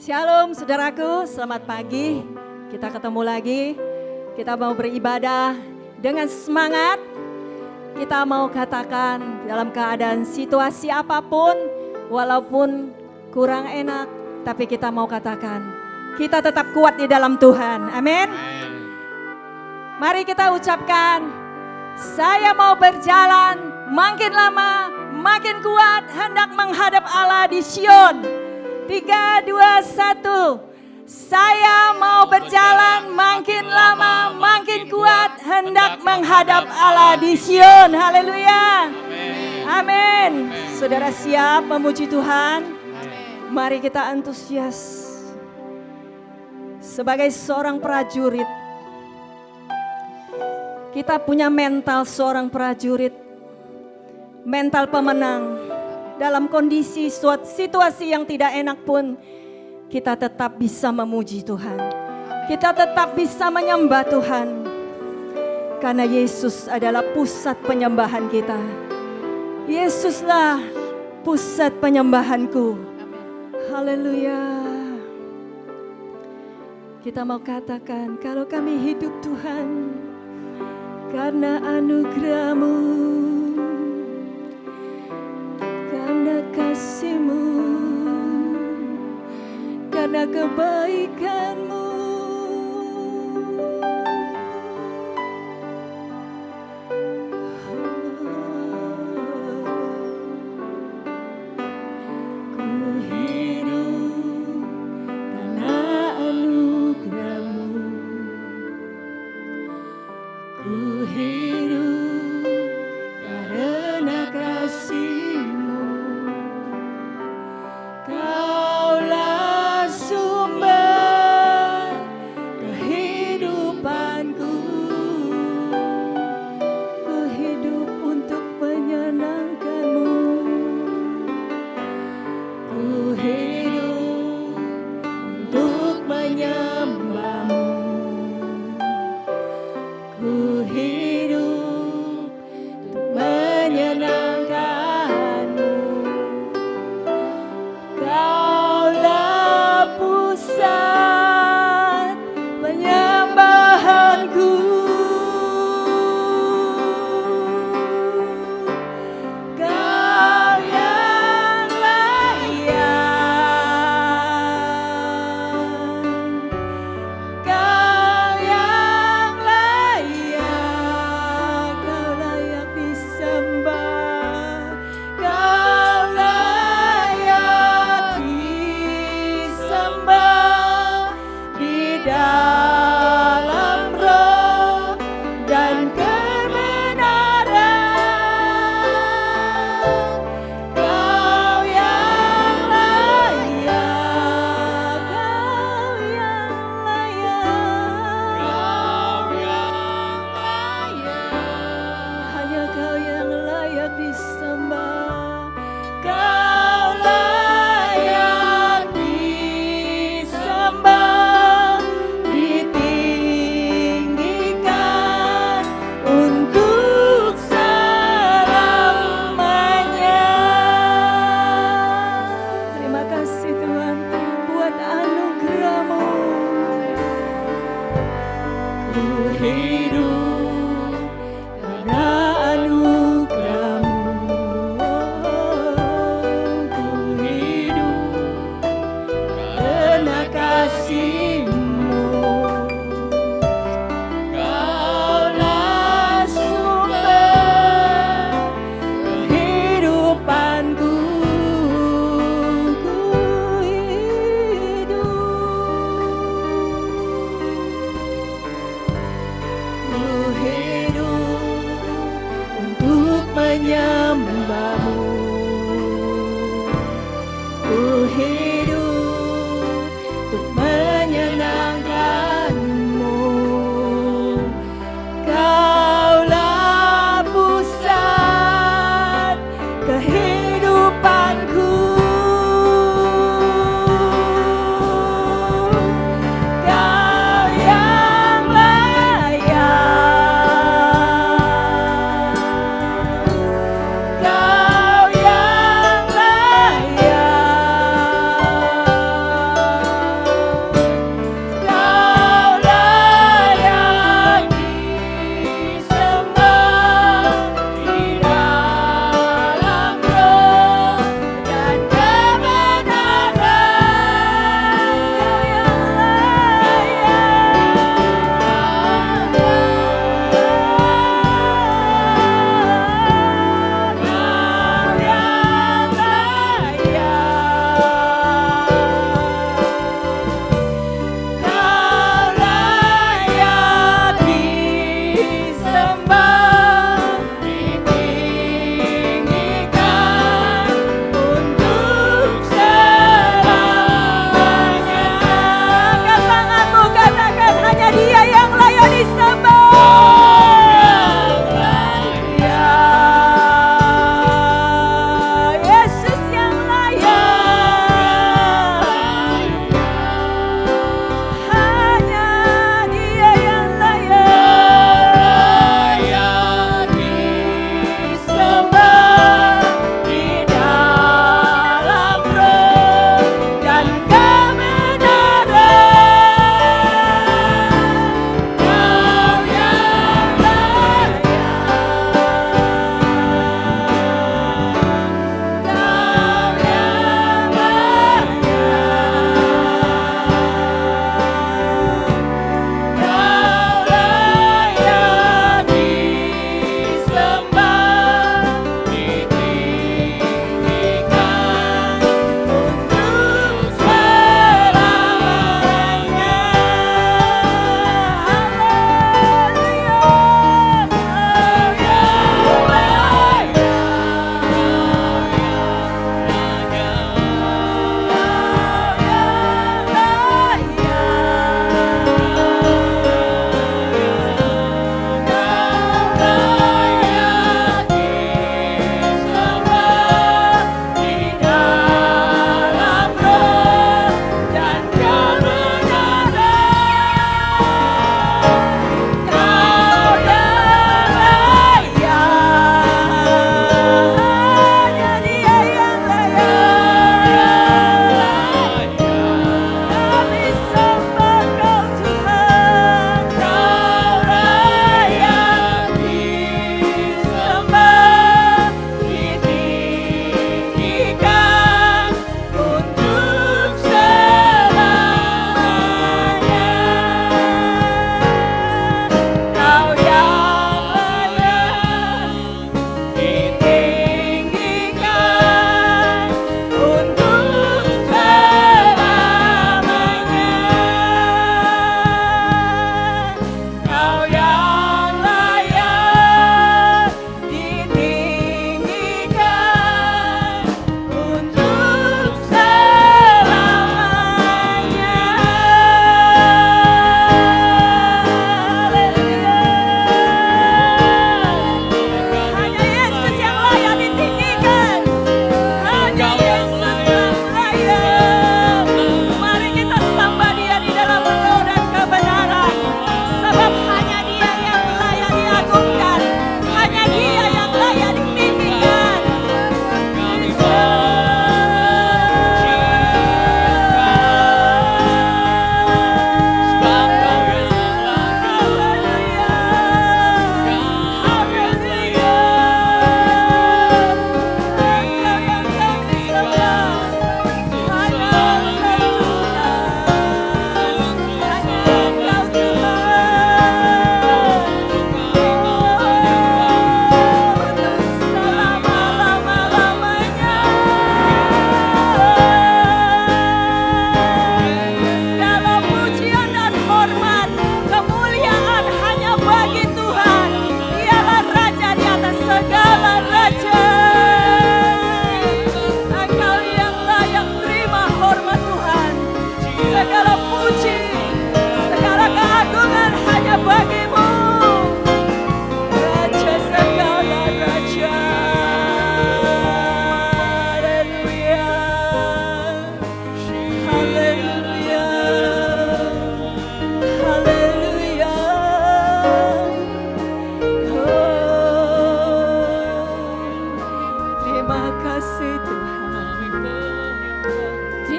Shalom saudaraku, selamat pagi. Kita ketemu lagi. Kita mau beribadah dengan semangat. Kita mau katakan dalam keadaan situasi apapun, walaupun kurang enak, tapi kita mau katakan kita tetap kuat di dalam Tuhan. Amin. Mari kita ucapkan, saya mau berjalan makin lama, makin kuat, hendak menghadap Allah di Sion. 3, 2, 1. Saya mau berjalan makin lama, makin kuat, hendak menghadap Allah di Sion. Haleluya. Amin. Saudara siap memuji Tuhan? Mari kita antusias. Sebagai seorang prajurit, kita punya mental seorang prajurit, mental pemenang. Dalam kondisi situasi yang tidak enak pun, kita tetap bisa memuji Tuhan. Kita tetap bisa menyembah Tuhan. Karena Yesus adalah pusat penyembahan kita. Yesuslah pusat penyembahanku. Haleluya. Kita mau katakan, kalau kami hidup Tuhan, karena anugerah-Mu, karena kasih-Mu, karena kebaikan-Mu. Ku hidup karena anugerah-Mu. Ku hidup karena kasih-Mu. Kaulah sumber kehidupanku. Ku hidup untuk menyenangkan-Mu. Ku hidup untuk menyembah-Mu. Ku hidup untuk menyenangkan-Mu. Kaulah pusat penyembahanku. Kau yang layak. Kau yang layak. Kau layak disembah. Kau layak disembah di dalam roh dan kebenaran. Kau yang layak. Kau yang layak. Kau yang layak. Hanya Kau yang layak disembah. Kau layak disembah, ditinggikan untuk selamanya. Terima kasih Tuhan buat anugerah-Mu. Ku hidup karena anugerah-Mu. Ku hidup karena kasih-Mu. Kaulah sumber kehidupanku. Ku hidup untuk menyembah-Mu. Ku hidup untuk menyembah.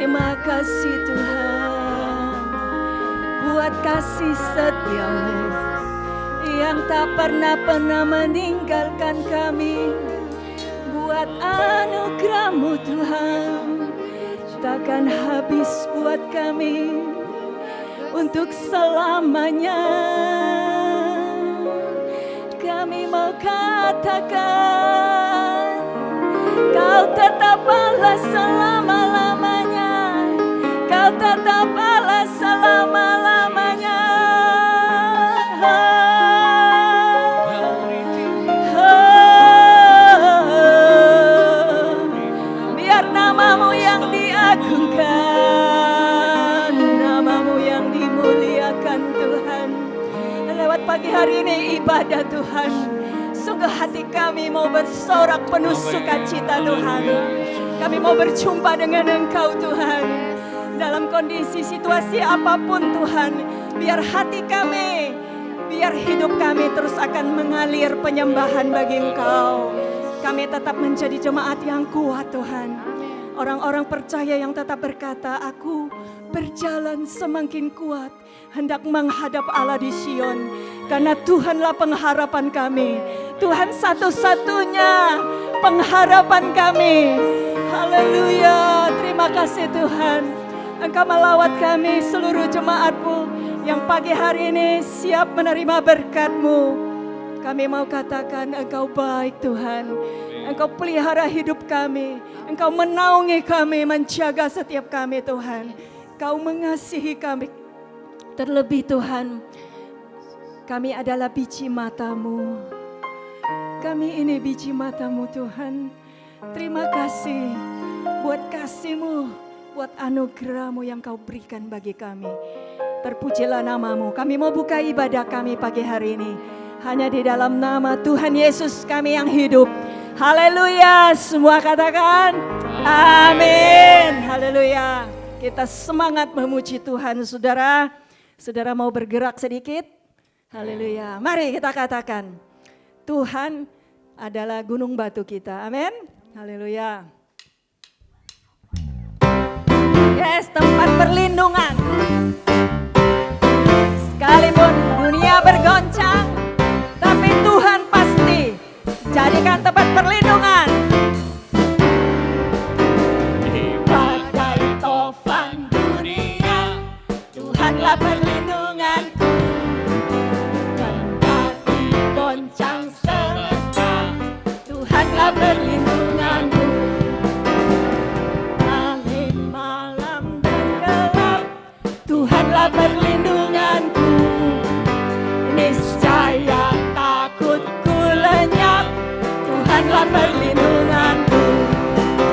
Terima kasih Tuhan buat kasih setia-Mu yang tak pernah meninggalkan kami, buat anugerah-Mu Tuhan takkan habis buat kami untuk selamanya. Kami mau katakan Kau tetap Allah selama-lamanya, Kau tetap Allah selama-lamanya. Biar nama-Mu yang diagungkan, nama-Mu yang dimuliakan Tuhan. Lewat pagi hari ini ibadah Tuhan, sungguh hati kami mau bersorak penuh sukacita Tuhan. Kami mau berjumpa dengan Engkau Tuhan. Dalam kondisi situasi apapun Tuhan, biar hati kami, biar hidup kami terus akan mengalir penyembahan bagi Engkau. Kami tetap menjadi jemaat yang kuat Tuhan. Orang-orang percaya yang tetap berkata, aku berjalan semakin kuat hendak menghadap Allah di Sion. Karena Tuhanlah pengharapan kami. Tuhan satu-satunya pengharapan kami. Haleluya, terima kasih Tuhan. Engkau melawat kami seluruh jemaat-Mu yang pagi hari ini siap menerima berkat-Mu. Kami mau katakan Engkau baik Tuhan. Engkau pelihara hidup kami. Engkau menaungi kami, menjaga setiap kami Tuhan. Kau mengasihi kami. Terlebih Tuhan, kami adalah biji mata-Mu. Kami ini biji mata-Mu Tuhan. Terima kasih buat kasih-Mu, buat anugerah-Mu yang Kau berikan bagi kami. Terpujilah nama-Mu. Kami mau buka ibadah kami pagi hari ini hanya di dalam nama Tuhan Yesus kami yang hidup. Haleluya. Semua katakan amin. Haleluya. Kita semangat memuji Tuhan saudara. Saudara mau bergerak sedikit? Haleluya. Mari kita katakan, Tuhan adalah gunung batu kita. Amin. Haleluya. Yes, tempat perlindungan. Sekalipun dunia bergoncang, tapi Tuhan pasti jadikan tempat perlindungan. Badai tofan dunia, Tuhanlah perlindunganku. Kendati goncang semesta, Tuhanlah perlindunganku. Angin malam dan gelap, Tuhanlah perlindunganku. Niscaya takutku lenyap, Tuhanlah perlindunganku.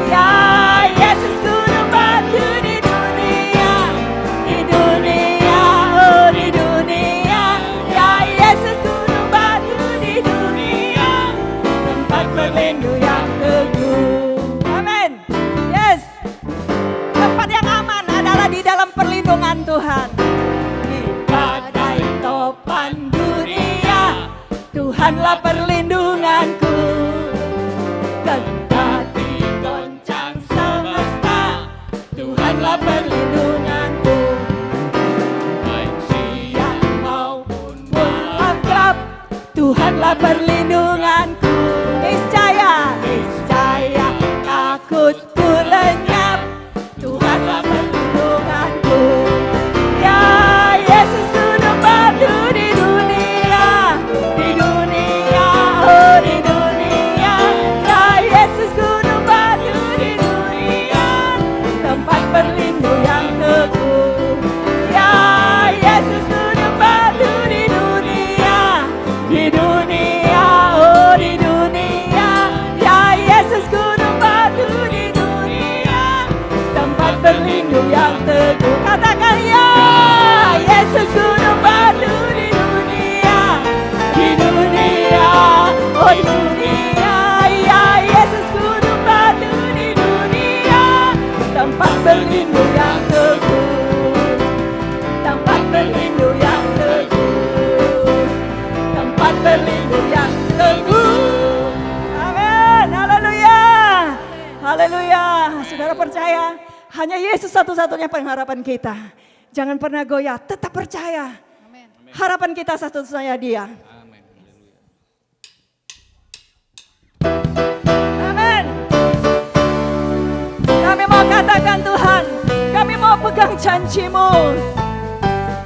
Ya Yesus gunung batu di dunia, oh di dunia. Ya Yesus gunung batu di dunia, tempat berlindung yang teguh. Amin. Yes. Tempat yang aman adalah di dalam perlindungan Tuhan. Di badai topan dunia, Tuhanlah perlindunganku. Kendati goncang semesta, Tuhanlah perlindunganku. Baik siang maupun malam gelap, Tuhanlah perlindunganku. Niscaya takutku lenyap, Tuhanlah perlindunganku. Ya Yesus gunung batu di dunia, oh di dunia. Ya Yesus gunung batu di dunia, tempat berlindung yang teguh. Ya Yesus gunung batu di dunia, oh di dunia. Ya Yesus gunung batu di dunia, tempat berlindung yang teguh. Katakan ya Yesus gunung batu di dunia, oh di dunia. Ya Yesus gunung batu di dunia, tempat berlindung yang teguh. Tempat berlindung yang teguh. Tempat berlindung yang teguh. Amin. Haleluya. Haleluya. Saudara percaya Hanya Yesus satu-satunya pengharapan kita. Jangan pernah goyah, tetap percaya. Harapan kita satu-satunya Dia. Amin. Kami mau katakan Tuhan, kami mau pegang janji-Mu.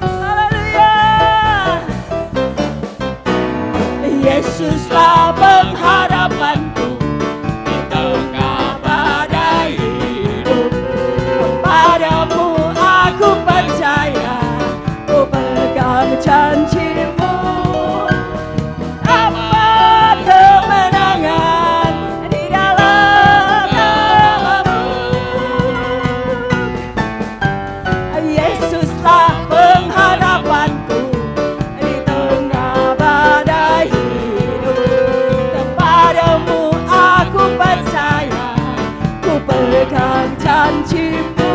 Haleluya. Yesuslah pengharapanku di tengah badai hidup. Padamu aku percaya, ku pegang janji-Mu. Dapat kemenangan di dalam nama-Mu. Yesuslah pengharapanku di tengah badai hidup. Kepadamu aku percaya, ku pegang janji-Mu.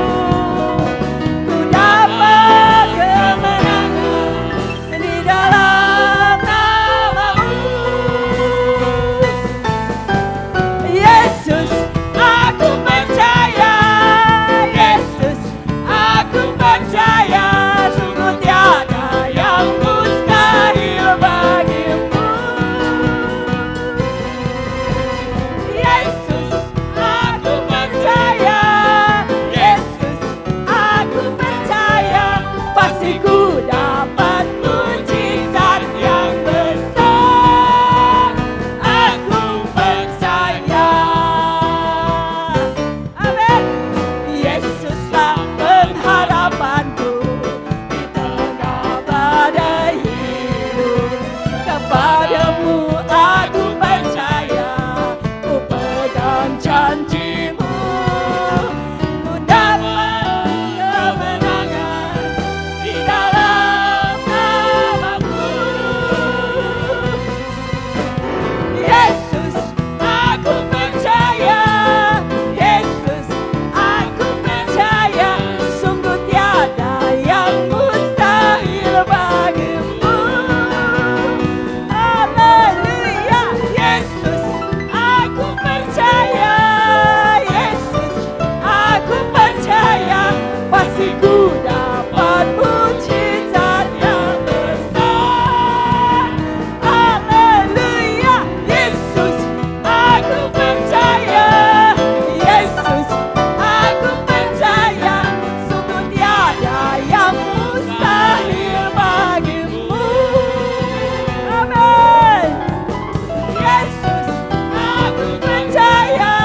Ku dapat kemenangan di dalam nama-Mu. Yesus, aku percaya. Yesus, aku percaya. Sungguh tiada yang mustahil bagimu. Yesus, aku percaya. Yesus, aku percaya. Pasti ku dapat mujizat yang besar. Aku percaya. Amin. Yesuslah pengharapanku di tengah badai hidup. Kepadamu aku percaya, ku pegang janji-Mu. Ku dapat kemenangan di dalam nama-Mu. Yesus, aku percaya. Yesus, aku percaya. Sungguh tiada yang mustahil bagimu. Haleluya. Yesus, aku percaya. Yesus, aku percaya. Pasti ku dapat mujizat yang besar. Haleluya. Yesus, aku percaya. Yesus, aku percaya. Sungguh tiada yang mustahil bagimu. Amin. Yesus, aku percaya.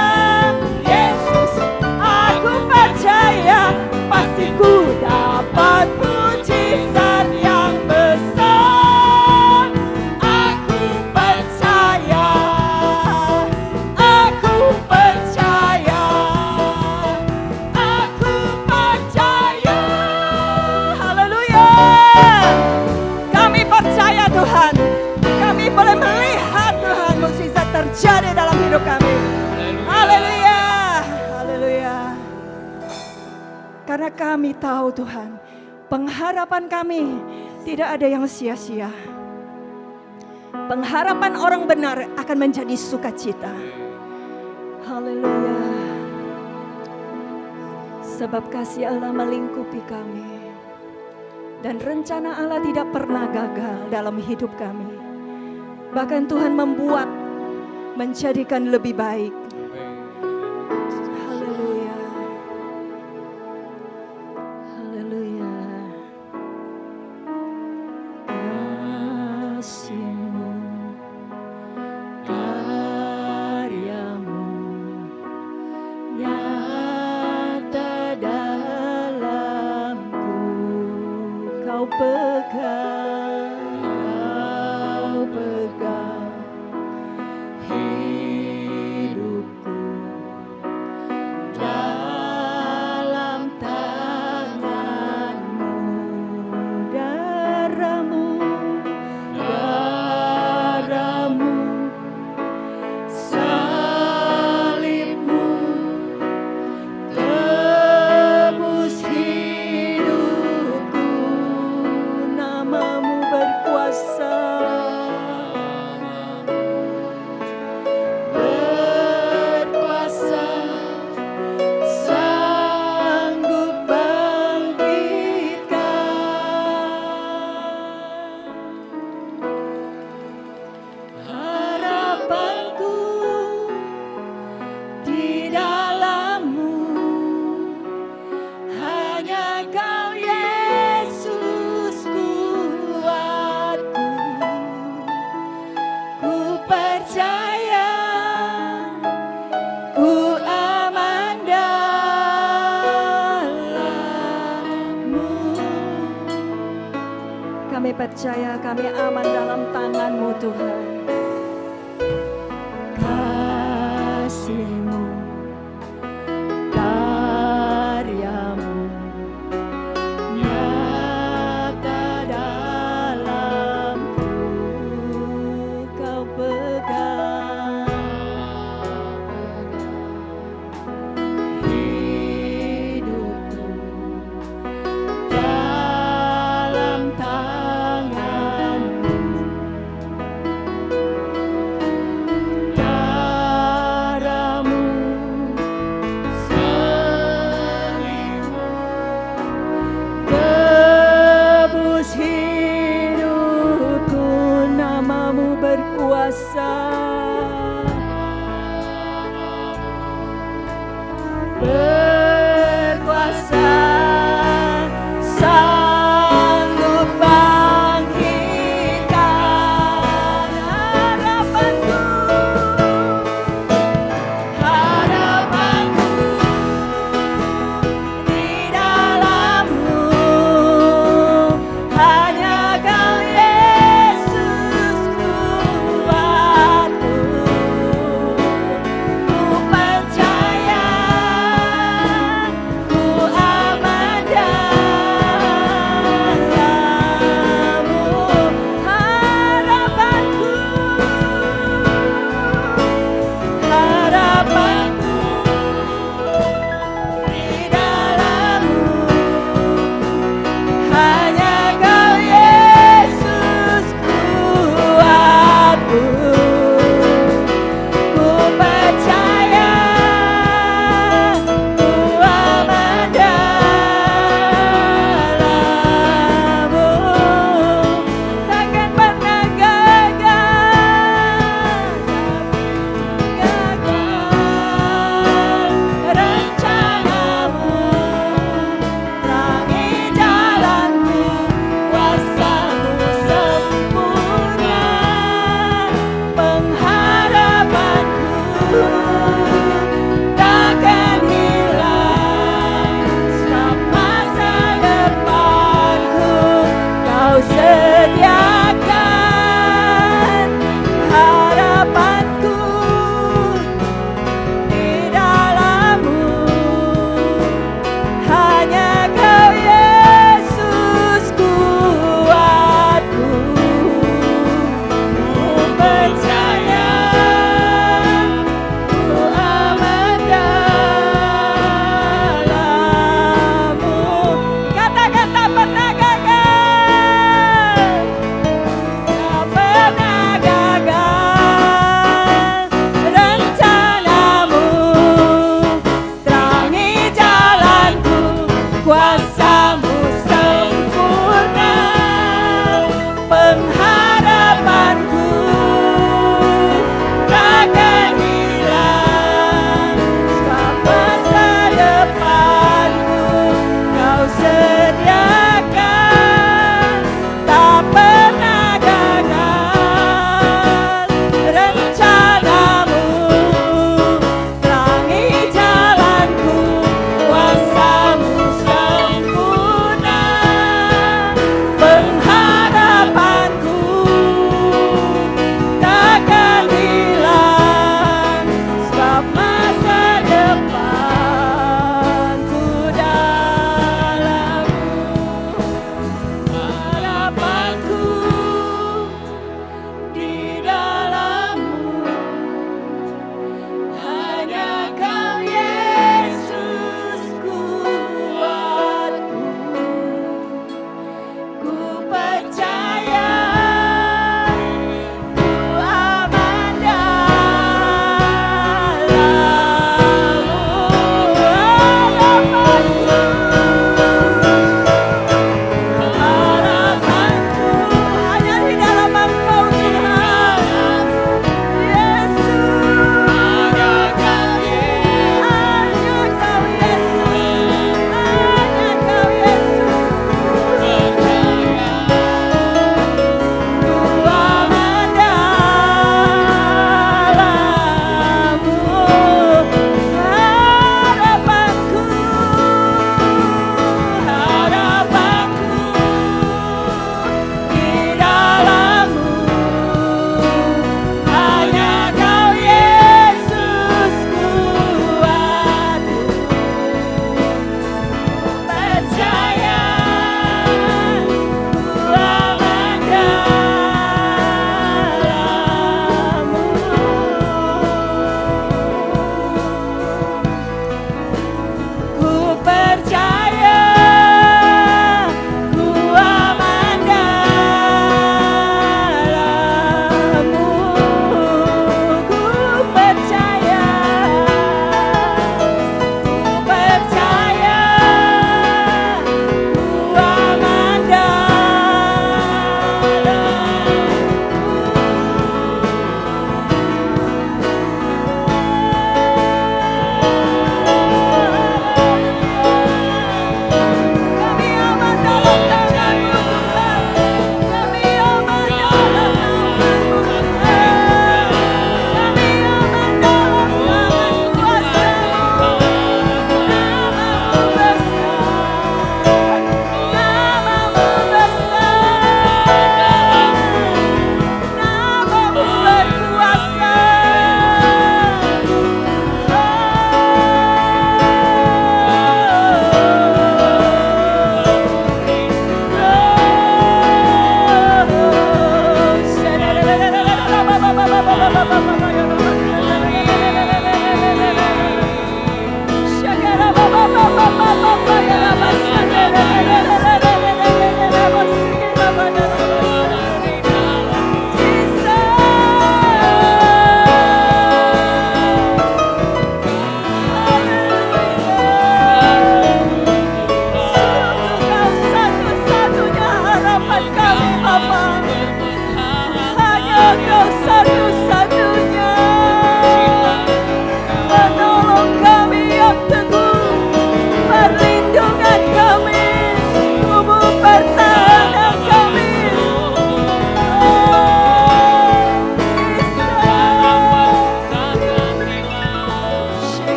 Yesus, aku percaya. Pasti ku dapat mujizat yang besar. Aku percaya. Aku percaya. Aku percaya. Haleluya. Kami percaya Tuhan. Kami boleh melihat Tuhan mukjizat terjadi dalam hidup kami. Haleluya. Haleluya. Karena kami tahu Tuhan, pengharapan kami tidak ada yang sia-sia. Pengharapan orang benar akan menjadi sukacita. Haleluya. Sebab kasih Allah melingkupi kami. Dan rencana Allah tidak pernah gagal dalam hidup kami. Bahkan Tuhan membuat, menjadikan lebih baik. Haleluya. Haleluya. Kasih-Mu, karya-Mu nyata dalamku. Kau pegang, Kau pegang hidupku dalam tangan-Mu. Darah-Mu, darah-Mu, salib-Mu tebus hidupku. Nama-Mu Kami percaya kami aman dalam tangan-Mu Tuhan. Kasih-Mu, karya-Mu nyata dalamku, Kau pegang hidupku dalam tangan-Mu. Darah-Mu, salib-Mu tebus hidupku, nama-Mu berkuasa. Berkuasa, sanggup bangkitkan harapanku, harapanku di dalam-Mu. Hanya Kau Yesus kuatku.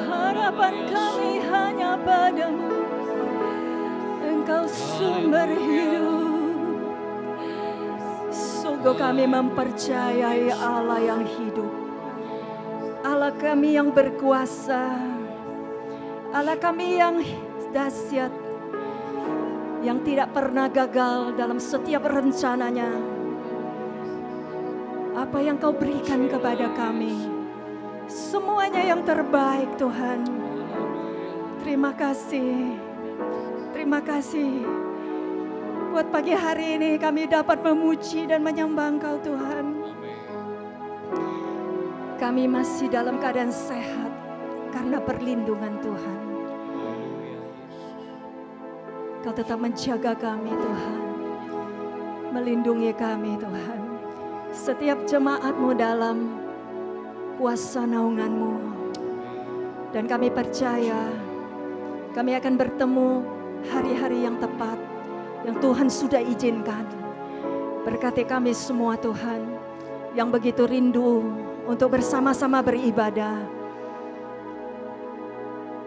Harapan kami hanya padamu, Engkau sumber hidup. Sungguh kami mempercayai Allah yang hidup, Allah kami yang berkuasa, Allah kami yang dahsyat, yang tidak pernah gagal dalam setiap rencananya. Apa yang Kau berikan kepada kami, semuanya yang terbaik Tuhan. Terima kasih. Terima kasih. Buat pagi hari ini kami dapat memuji dan menyembah Engkau Tuhan. Kami masih dalam keadaan sehat karena perlindungan Tuhan. Kau tetap menjaga kami Tuhan, melindungi kami Tuhan. Setiap jemaat-Mu dalam kuasa naungan-Mu. Dan kami percaya kami akan bertemu hari-hari yang tepat yang Tuhan sudah izinkan. Berkati kami semua Tuhan yang begitu rindu untuk bersama-sama beribadah.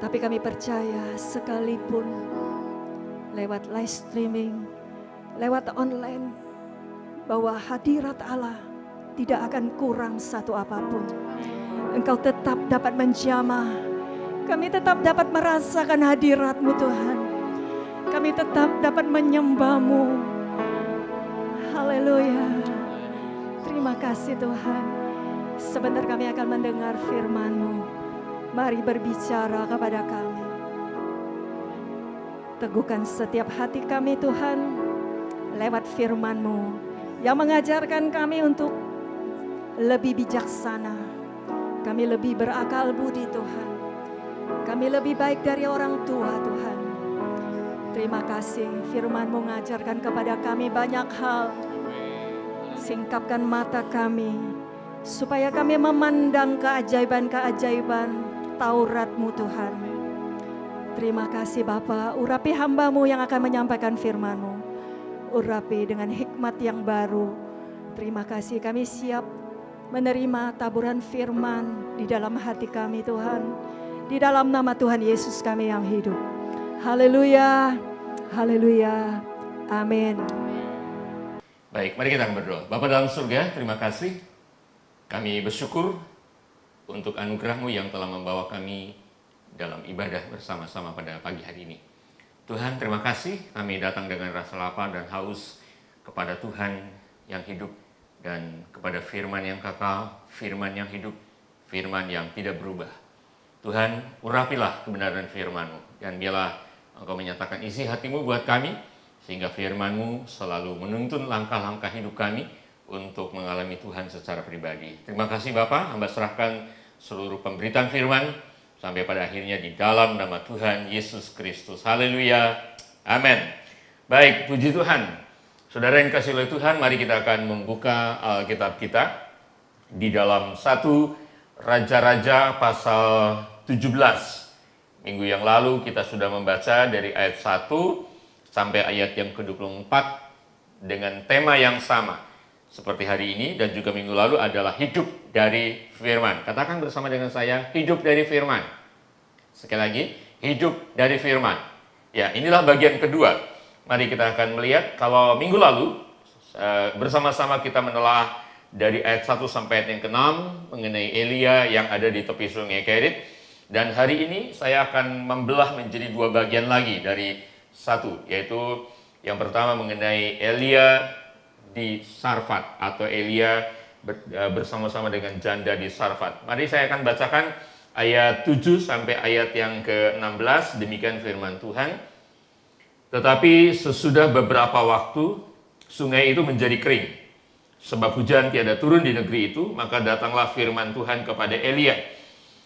Tapi kami percaya sekalipun lewat live streaming, lewat online, bahwa hadirat Allah tidak akan kurang satu apapun. Engkau tetap dapat menjamah. Kami tetap dapat merasakan hadirat-Mu Tuhan. Kami tetap dapat menyembah-Mu. Haleluya. Terima kasih Tuhan. Sebentar kami akan mendengar firman-Mu. Mari berbicara kepada kami. Teguhkan setiap hati kami Tuhan lewat firman-Mu yang mengajarkan kami untuk lebih bijaksana. Kami lebih berakal budi Tuhan. Kami lebih baik dari orang tua Tuhan. Terima kasih firman-Mu mengajarkan kepada kami banyak hal. Singkapkan mata kami supaya kami memandang keajaiban-keajaiban Taurat-Mu Tuhan. Terima kasih Bapa, urapi hamba-Mu yang akan menyampaikan firman-Mu. Urapi dengan hikmat yang baru. Terima kasih kami siap menerima taburan firman di dalam hati kami Tuhan. Di dalam nama Tuhan Yesus kami yang hidup. Haleluya, haleluya, amin. Baik, mari kita berdoa. Bapa dalam surga, terima kasih. Kami bersyukur untuk anugerah-Mu yang telah membawa kami dalam ibadah bersama-sama pada pagi hari ini. Tuhan, terima kasih kami datang dengan rasa lapar dan haus kepada Tuhan yang hidup dan kepada firman yang kekal, firman yang hidup, firman yang tidak berubah. Tuhan, urapilah kebenaran firman-Mu dan biarlah Engkau menyatakan isi hati-Mu buat kami sehingga firman-Mu selalu menuntun langkah-langkah hidup kami untuk mengalami Tuhan secara pribadi. Terima kasih Bapa, hamba serahkan seluruh pemberitaan firman sampai pada akhirnya di dalam nama Tuhan Yesus Kristus. Haleluya. Amin. Baik, puji Tuhan. Saudara yang kasih oleh Tuhan, mari kita akan membuka Alkitab kita di dalam 1 Raja-Raja pasal 17. Minggu yang lalu kita sudah membaca dari ayat 1 sampai ayat yang ke-24 dengan tema yang sama seperti hari ini, dan juga minggu lalu adalah hidup dari firman. Katakan bersama dengan saya, hidup dari firman. Sekali lagi, hidup dari firman. Ya, inilah bagian kedua. Mari kita akan melihat, kalau minggu lalu bersama-sama kita menelah dari ayat 1 sampai ayat yang ke-6 mengenai Elia yang ada di tepi sungai Kerit. Dan hari ini saya akan membelah menjadi dua bagian lagi dari satu, yaitu yang pertama mengenai Elia di Sarfat atau Elia bersama-sama dengan janda di Sarfat. Mari saya akan bacakan ayat 7 sampai ayat yang ke-16. Demikian firman Tuhan. Tetapi sesudah beberapa waktu sungai itu menjadi kering, sebab hujan tiada turun di negeri itu. Maka datanglah firman Tuhan kepada Elia,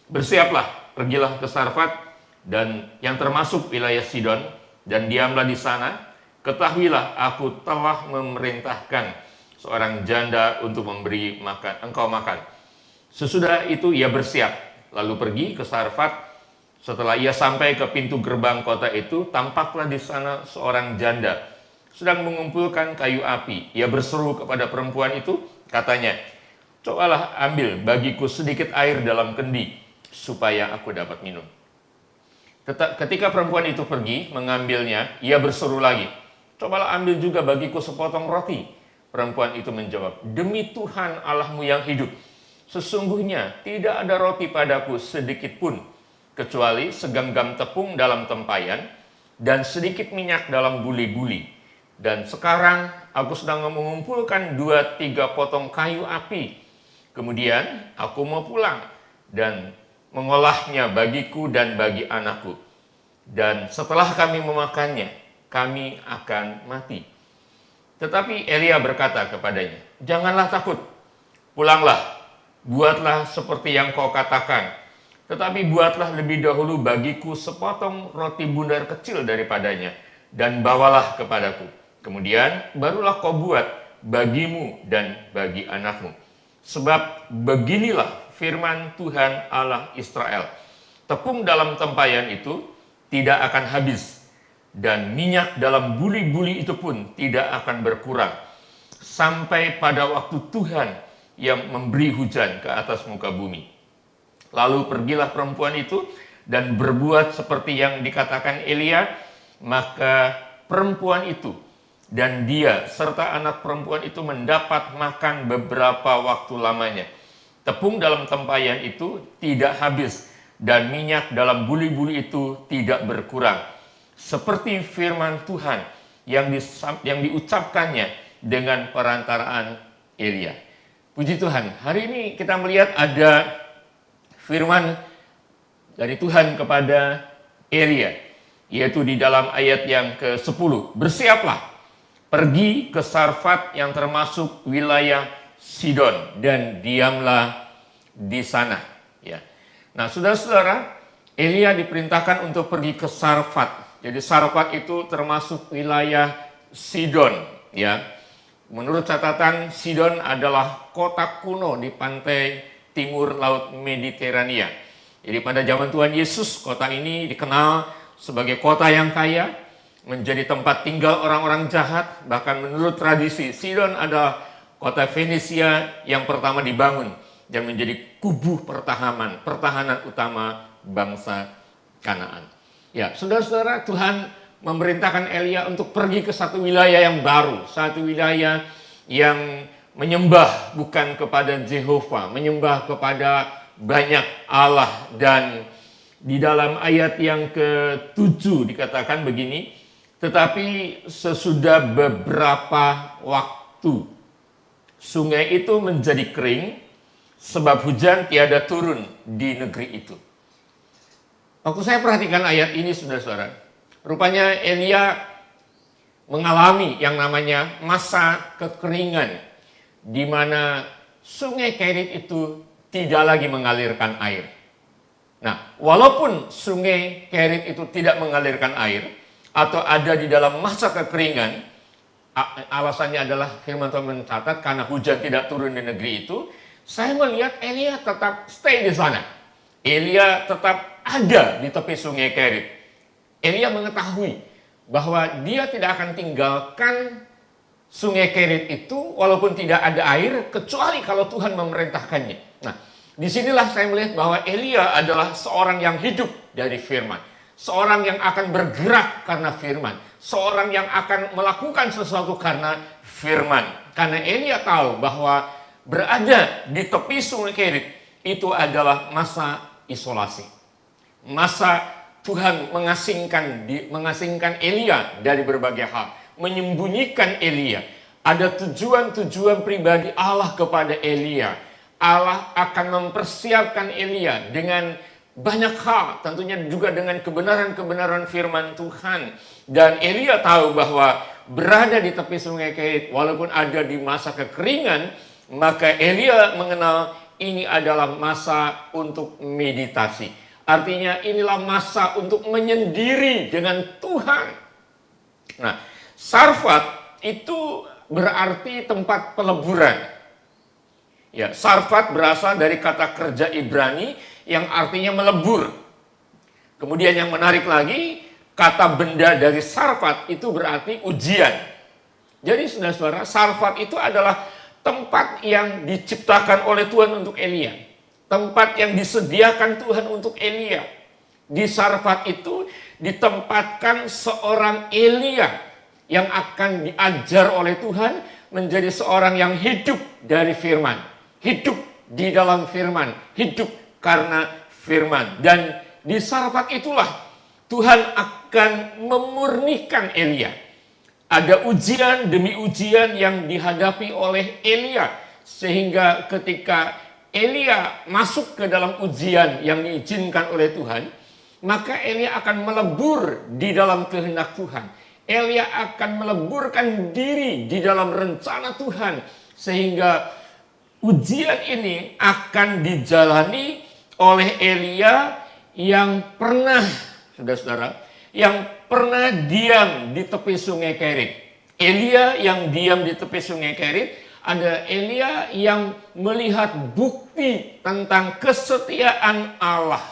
bersiaplah, pergilah ke Sarfat dan yang termasuk wilayah Sidon, dan diamlah di sana. Ketahuilah, aku telah memerintahkan seorang janda untuk memberi engkau makan. Sesudah itu ia bersiap, lalu pergi ke Sarfat. Setelah ia sampai ke pintu gerbang kota itu, tampaklah di sana seorang janda sedang mengumpulkan kayu api. Ia berseru kepada perempuan itu, katanya, "Cobalah ambil bagiku sedikit air dalam kendi, supaya aku dapat minum." Ketika perempuan itu pergi mengambilnya, ia berseru lagi, "Cobalah ambil juga bagiku sepotong roti." Perempuan itu menjawab, "Demi Tuhan Allahmu yang hidup, sesungguhnya tidak ada roti padaku sedikit pun, kecuali segenggam tepung dalam tempayan dan sedikit minyak dalam buli-buli. Dan sekarang aku sedang mengumpulkan 2-3 potong kayu api. Kemudian aku mau pulang dan mengolahnya bagiku dan bagi anakku. Dan setelah kami memakannya, kami akan mati." Tetapi Elia berkata kepadanya, "Janganlah takut, pulanglah, buatlah seperti yang kau katakan. Tetapi buatlah lebih dahulu bagiku sepotong roti bundar kecil daripadanya, dan bawalah kepadaku. Kemudian barulah kau buat bagimu dan bagi anakmu. Sebab beginilah firman Tuhan Allah Israel, tepung dalam tempayan itu tidak akan habis, dan minyak dalam buli-buli itu pun tidak akan berkurang, sampai pada waktu Tuhan yang memberi hujan ke atas muka bumi." Lalu pergilah perempuan itu dan berbuat seperti yang dikatakan Elia. Maka perempuan itu dan dia serta anak perempuan itu mendapat makan beberapa waktu lamanya. Tepung dalam tempayan itu tidak habis dan minyak dalam buli-buli itu tidak berkurang, seperti firman Tuhan yang diucapkannya dengan perantaraan Elia. Puji Tuhan, hari ini kita melihat ada firman dari Tuhan kepada Elia, yaitu di dalam ayat yang ke-10. "Bersiaplah, pergi ke Sarfat yang termasuk wilayah Sidon, dan diamlah di sana." Ya. Nah, saudara-saudara, Elia diperintahkan untuk pergi ke Sarfat. Jadi Sarfat itu termasuk wilayah Sidon. Ya. Menurut catatan, Sidon adalah kota kuno di pantai timur Laut Mediterania. Jadi pada zaman Tuhan Yesus, kota ini dikenal sebagai kota yang kaya, menjadi tempat tinggal orang-orang jahat. Bahkan menurut tradisi, Sidon adalah kota Venesia yang pertama dibangun dan menjadi kubu pertahanan utama bangsa Kanaan. Ya, saudara-saudara, Tuhan memerintahkan Elia untuk pergi ke satu wilayah yang baru, satu wilayah yang menyembah bukan kepada Jehovah, menyembah kepada banyak Allah. Dan di dalam ayat yang ke-7 dikatakan begini, "Tetapi sesudah beberapa waktu, sungai itu menjadi kering, sebab hujan tiada turun di negeri itu." Waktu saya perhatikan ayat ini, saudara-saudara, rupanya Elia mengalami yang namanya masa kekeringan, di mana sungai Kerit itu tidak lagi mengalirkan air. Nah, walaupun sungai Kerit itu tidak mengalirkan air atau ada di dalam masa kekeringan, alasannya adalah firman Tuhan mencatat karena hujan tidak turun di negeri itu. Saya melihat Elia tetap stay di sana. Elia tetap ada di tepi sungai Kerit. Elia mengetahui bahwa dia tidak akan tinggalkan sungai Kerit itu walaupun tidak ada air, kecuali kalau Tuhan memerintahkannya. Nah, disinilah saya melihat bahwa Elia adalah seorang yang hidup dari firman. Seorang yang akan bergerak karena firman. Seorang yang akan melakukan sesuatu karena firman. Karena Elia tahu bahwa berada di tepi sungai Kerit itu adalah masa isolasi. Masa Tuhan mengasingkan Elia dari berbagai hal. Menyembunyikan Elia. Ada tujuan-tujuan pribadi Allah kepada Elia. Allah akan mempersiapkan Elia dengan banyak hal, tentunya juga dengan kebenaran-kebenaran firman Tuhan. Dan Elia tahu bahwa berada di tepi sungai Kerit, walaupun ada di masa kekeringan, maka Elia mengenal ini adalah masa untuk meditasi. Artinya inilah masa untuk menyendiri dengan Tuhan. Nah, Sarfat itu berarti tempat peleburan. Ya, Sarfat berasal dari kata kerja Ibrani yang artinya melebur. Kemudian yang menarik lagi, kata benda dari Sarfat itu berarti ujian. Jadi saudara-saudara, Sarfat itu adalah tempat yang diciptakan oleh Tuhan untuk Elia. Tempat yang disediakan Tuhan untuk Elia. Di Sarfat itu ditempatkan seorang Elia yang akan diajar oleh Tuhan menjadi seorang yang hidup dari firman. Hidup di dalam firman, hidup karena firman. Dan di Sarfat itulah Tuhan akan memurnikan Elia. Ada ujian demi ujian yang dihadapi oleh Elia. Sehingga ketika Elia masuk ke dalam ujian yang diizinkan oleh Tuhan, maka Elia akan melebur di dalam kehendak Tuhan. Elia akan meleburkan diri di dalam rencana Tuhan. Sehingga ujian ini akan dijalani oleh Elia yang pernah, saudara-saudara, yang pernah diam di tepi sungai Kerit. Elia yang diam di tepi sungai Kerit, ada Elia yang melihat bukti tentang kesetiaan Allah.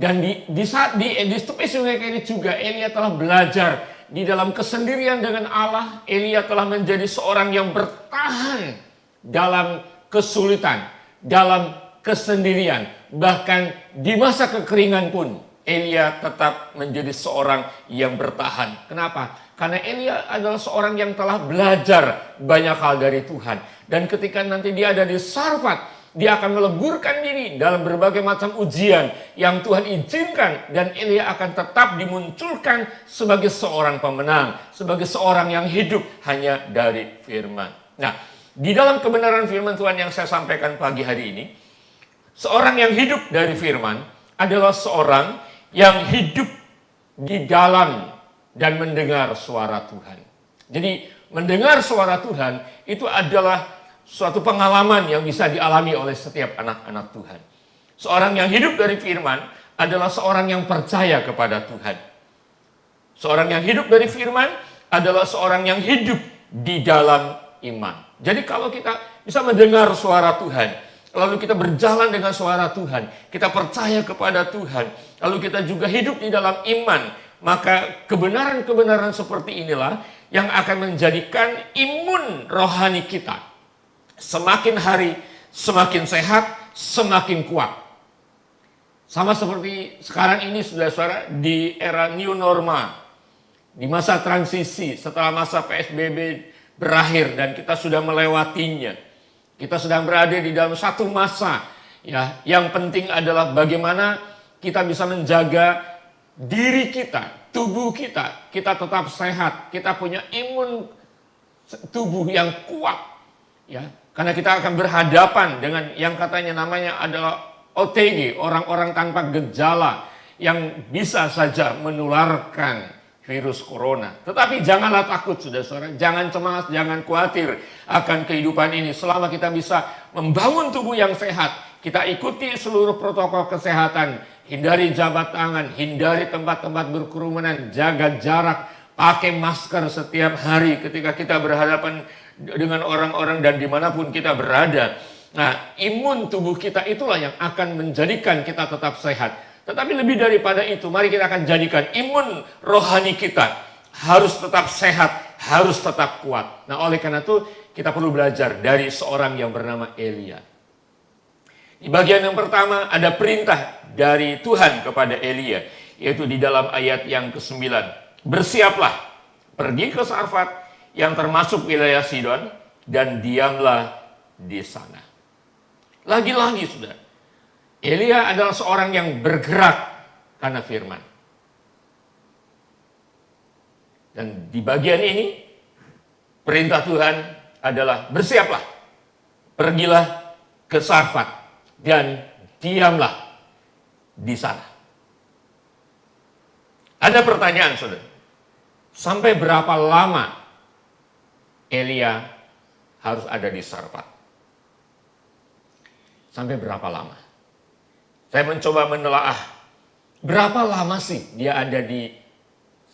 Dan di tepi sungai Kerit juga Elia telah belajar di dalam kesendirian dengan Allah. Elia telah menjadi seorang yang bertahan dalam kesulitan, dalam kesendirian, bahkan di masa kekeringan pun Elia tetap menjadi seorang yang bertahan. Kenapa? Karena Elia adalah seorang yang telah belajar banyak hal dari Tuhan. Dan ketika nanti dia ada di Sarfat, dia akan meleburkan diri dalam berbagai macam ujian yang Tuhan izinkan. Dan Elia akan tetap dimunculkan sebagai seorang pemenang, sebagai seorang yang hidup hanya dari firman. Nah, di dalam kebenaran firman Tuhan yang saya sampaikan pagi hari ini, seorang yang hidup dari firman adalah seorang yang hidup di dalam dan mendengar suara Tuhan. Jadi mendengar suara Tuhan itu adalah suatu pengalaman yang bisa dialami oleh setiap anak-anak Tuhan. Seorang yang hidup dari firman adalah seorang yang percaya kepada Tuhan. Seorang yang hidup dari firman adalah seorang yang hidup di dalam iman. Jadi kalau kita bisa mendengar suara Tuhan, lalu kita berjalan dengan suara Tuhan, kita percaya kepada Tuhan, lalu kita juga hidup di dalam iman, maka kebenaran-kebenaran seperti inilah yang akan menjadikan imun rohani kita semakin hari semakin sehat, semakin kuat. Sama seperti sekarang ini, saudara-saudara, di era new normal, di masa transisi setelah masa PSBB berakhir dan kita sudah melewatinya. Kita sedang berada di dalam satu masa, ya, yang penting adalah bagaimana kita bisa menjaga diri kita, tubuh kita tetap sehat, kita punya imun tubuh yang kuat, ya. Karena kita akan berhadapan dengan yang katanya namanya adalah OTG, orang-orang tanpa gejala yang bisa saja menularkan virus corona. Tetapi janganlah takut, saudara-saudara. Jangan cemas, jangan khawatir akan kehidupan ini. Selama kita bisa membangun tubuh yang sehat, kita ikuti seluruh protokol kesehatan. Hindari jabat tangan, hindari tempat-tempat berkerumunan, jaga jarak, pakai masker setiap hari ketika kita berhadapan dengan orang-orang dan dimanapun kita berada. Nah, imun tubuh kita itulah yang akan menjadikan kita tetap sehat. Tetapi lebih daripada itu, mari kita akan jadikan imun rohani kita harus tetap sehat, harus tetap kuat. Nah, oleh karena itu kita perlu belajar dari seorang yang bernama Elia. Di bagian yang pertama ada perintah dari Tuhan kepada Elia, yaitu di dalam ayat yang ke-9. Bersiaplah, pergi ke Sarfat yang termasuk wilayah Sidon dan diamlah di sana. Lagi-lagi, saudara, Elia adalah seorang yang bergerak karena firman. Dan di bagian ini, perintah Tuhan adalah bersiaplah, pergilah ke Sarfat, dan diamlah di sana. Ada pertanyaan, saudara. Sampai berapa lama Elia harus ada di Sarfat? Sampai berapa lama? Saya mencoba menelaah berapa lama sih dia ada di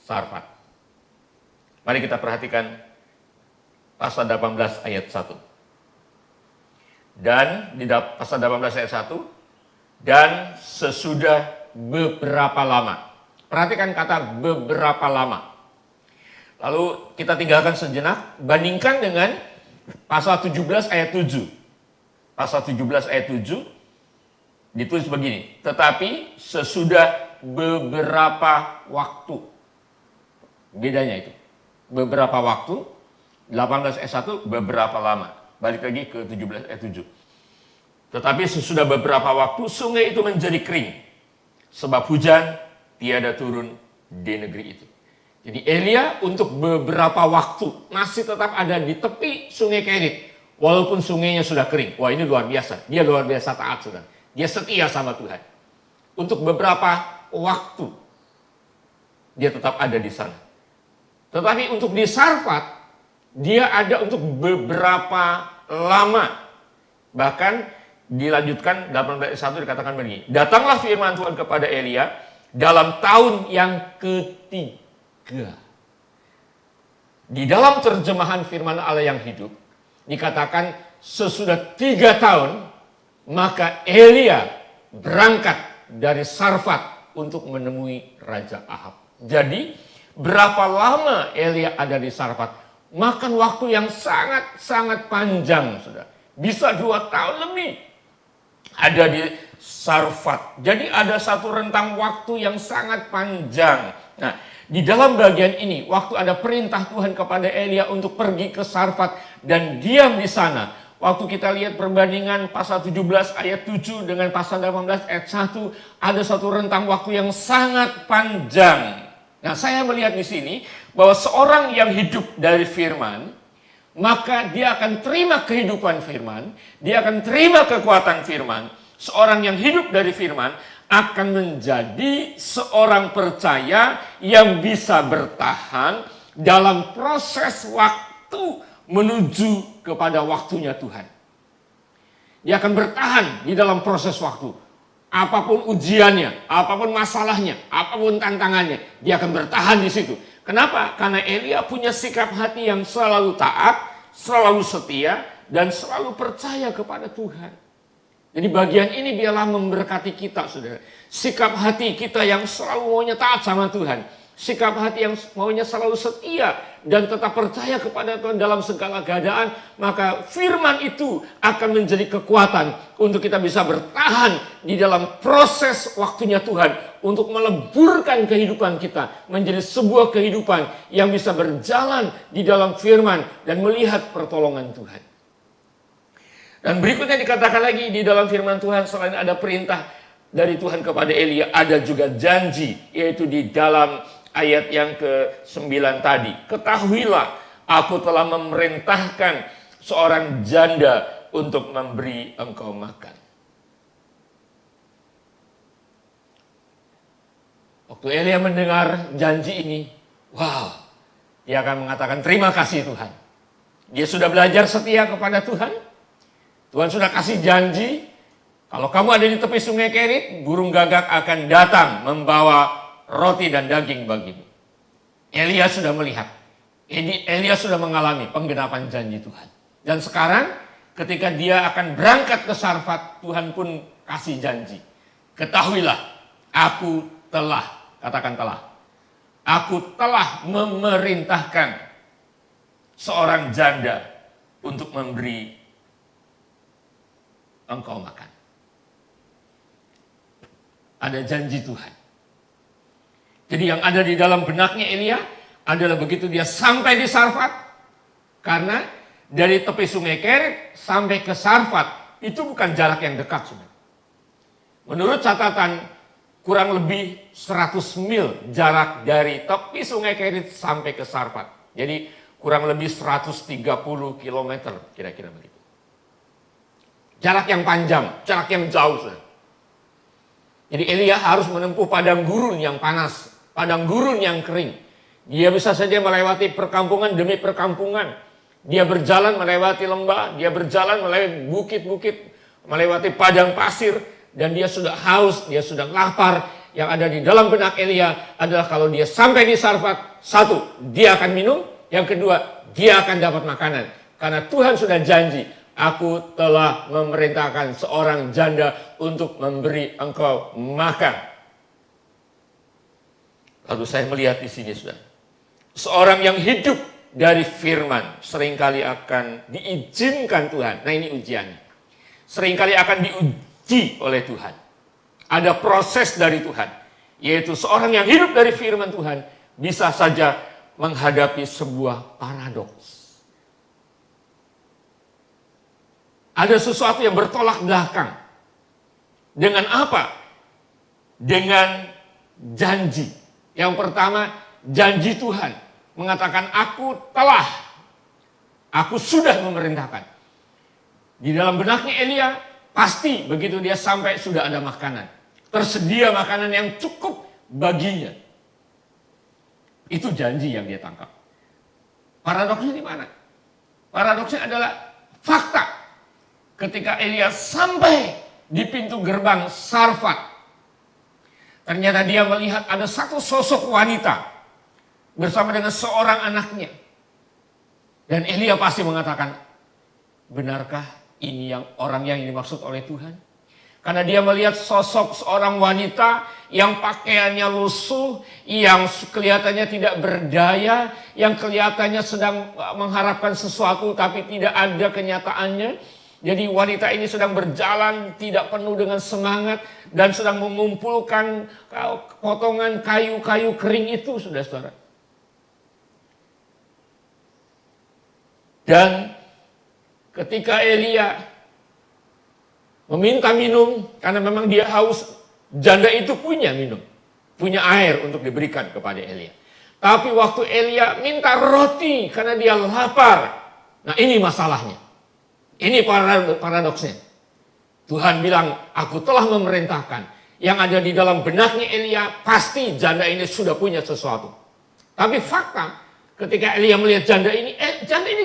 Sarfat. Mari kita perhatikan pasal 18 ayat 1. Dan di pasal 18 ayat 1, dan sesudah beberapa lama. Perhatikan kata beberapa lama. Lalu kita tinggalkan sejenak, bandingkan dengan pasal 17 ayat 7. Pasal 17 ayat 7 ditulis begini, tetapi sesudah beberapa waktu. Bedanya itu. Beberapa waktu, 18 ayat 1, beberapa lama. Balik lagi ke 17 ayat 7. Tetapi sesudah beberapa waktu, sungai itu menjadi kering. Sebab hujan tiada turun di negeri itu. Jadi Elia untuk beberapa waktu masih tetap ada di tepi sungai Kerit. Walaupun sungainya sudah kering. Wah, ini luar biasa. Dia luar biasa taat, saudara. Dia setia sama Tuhan. Untuk beberapa waktu dia tetap ada di sana. Tetapi untuk di Sarfat, dia ada untuk beberapa lama. Bahkan dilanjutkan 18:1 dikatakan begini. Datanglah firman Tuhan kepada Elia dalam tahun yang ketiga. Di dalam terjemahan firman Allah yang hidup, dikatakan sesudah 3 tahun, maka Elia berangkat dari Sarfat untuk menemui Raja Ahab. Jadi, berapa lama Elia ada di Sarfat? Makan waktu yang sangat-sangat panjang, saudara. Bisa 2 tahun lebih ada di Sarfat. Jadi ada satu rentang waktu yang sangat panjang. Nah, di dalam bagian ini, waktu ada perintah Tuhan kepada Elia untuk pergi ke Sarfat dan diam di sana. Waktu kita lihat perbandingan pasal 17 ayat 7 dengan pasal 18 ayat 1, ada satu rentang waktu yang sangat panjang. Nah, saya melihat di sini bahwa seorang yang hidup dari firman, maka dia akan terima kehidupan firman, dia akan terima kekuatan firman. Seorang yang hidup dari firman akan menjadi seorang percaya yang bisa bertahan dalam proses waktu menuju kepada waktunya Tuhan. Dia akan bertahan di dalam proses waktu. Apapun ujiannya, apapun masalahnya, apapun tantangannya, dia akan bertahan di situ. Kenapa? Karena Elia punya sikap hati yang selalu taat, selalu setia, dan selalu percaya kepada Tuhan. Jadi bagian ini biarlah memberkati kita, saudara. Sikap hati kita yang selalu maunya taat sama Tuhan. Sikap hati yang maunya selalu setia dan tetap percaya kepada Tuhan dalam segala keadaan. Maka firman itu akan menjadi kekuatan untuk kita bisa bertahan di dalam proses waktunya Tuhan. Untuk meleburkan kehidupan kita menjadi sebuah kehidupan yang bisa berjalan di dalam firman dan melihat pertolongan Tuhan. Dan berikutnya dikatakan lagi di dalam firman Tuhan, selain ada perintah dari Tuhan kepada Elia, ada juga janji, yaitu di dalam ayat yang ke-9 tadi. Ketahuilah, aku telah memerintahkan seorang janda untuk memberi engkau makan. Waktu Elia mendengar janji ini, wow, dia akan mengatakan terima kasih Tuhan. Dia sudah belajar setia kepada Tuhan. Tuhan sudah kasih janji, kalau kamu ada di tepi sungai Kerit, burung gagak akan datang membawa roti dan daging bagimu. Elia sudah melihat, Elia sudah mengalami penggenapan janji Tuhan. Dan sekarang ketika dia akan berangkat ke Sarfat, Tuhan pun kasih janji. Ketahuilah, aku telah, katakan telah, aku telah memerintahkan seorang janda untuk memberi engkau makan. Ada janji Tuhan. Jadi yang ada di dalam benaknya Elia adalah begitu dia sampai di Sarfat, karena dari tepi sungai Kerit sampai ke Sarfat itu bukan jarak yang dekat, saudara. Menurut catatan kurang lebih 100 mil jarak dari tepi sungai Kerit sampai ke Sarfat. Jadi kurang lebih 130 km kira-kira begitu. Jarak yang panjang, jarak yang jauh. Jadi Elia harus menempuh padang gurun yang panas, padang gurun yang kering. Dia bisa saja melewati perkampungan demi perkampungan. Dia berjalan melewati lembah, dia berjalan melewati bukit-bukit, melewati padang pasir, dan dia sudah haus, dia sudah lapar. Yang ada di dalam benak Elia adalah kalau dia sampai di Sarfat, satu, dia akan minum, Yang kedua, dia akan dapat makanan. Karena Tuhan sudah janji, aku telah memerintahkan seorang janda untuk memberi engkau makan. Lalu saya melihat di sini, saudara, seorang yang hidup dari firman seringkali akan diizinkan Tuhan. Nah, ini ujiannya. Seringkali akan diuji oleh Tuhan. Ada proses dari Tuhan, yaitu seorang yang hidup dari firman Tuhan bisa saja menghadapi sebuah paradoks. Ada sesuatu yang bertolak belakang. Dengan apa? Dengan janji. Yang pertama, janji Tuhan mengatakan aku sudah memerintahkan. Di dalam benaknya Elia, pasti begitu dia sampai sudah ada makanan. Tersedia makanan yang cukup baginya. Itu janji yang dia tangkap. Paradoksnya di mana? Paradoksnya adalah fakta. Ketika Elia sampai di pintu gerbang Sarfat, ternyata dia melihat ada satu sosok wanita bersama dengan seorang anaknya. Dan Elia pasti mengatakan, benarkah ini orang yang dimaksud oleh Tuhan? Karena dia melihat sosok seorang wanita yang pakaiannya lusuh, yang kelihatannya tidak berdaya, yang kelihatannya sedang mengharapkan sesuatu tapi tidak ada kenyataannya. Jadi wanita ini sedang berjalan tidak penuh dengan semangat dan sedang mengumpulkan potongan kayu-kayu kering itu, saudara-saudara. Dan ketika Elia meminta minum, karena memang dia haus, janda itu punya minum, punya air untuk diberikan kepada Elia. Tapi waktu Elia minta roti karena dia lapar, nah ini masalahnya. Ini paradoksnya. Tuhan bilang, aku telah memerintahkan. Yang ada di dalam benaknya Elia, pasti janda ini sudah punya sesuatu. Tapi fakta, ketika Elia melihat janda ini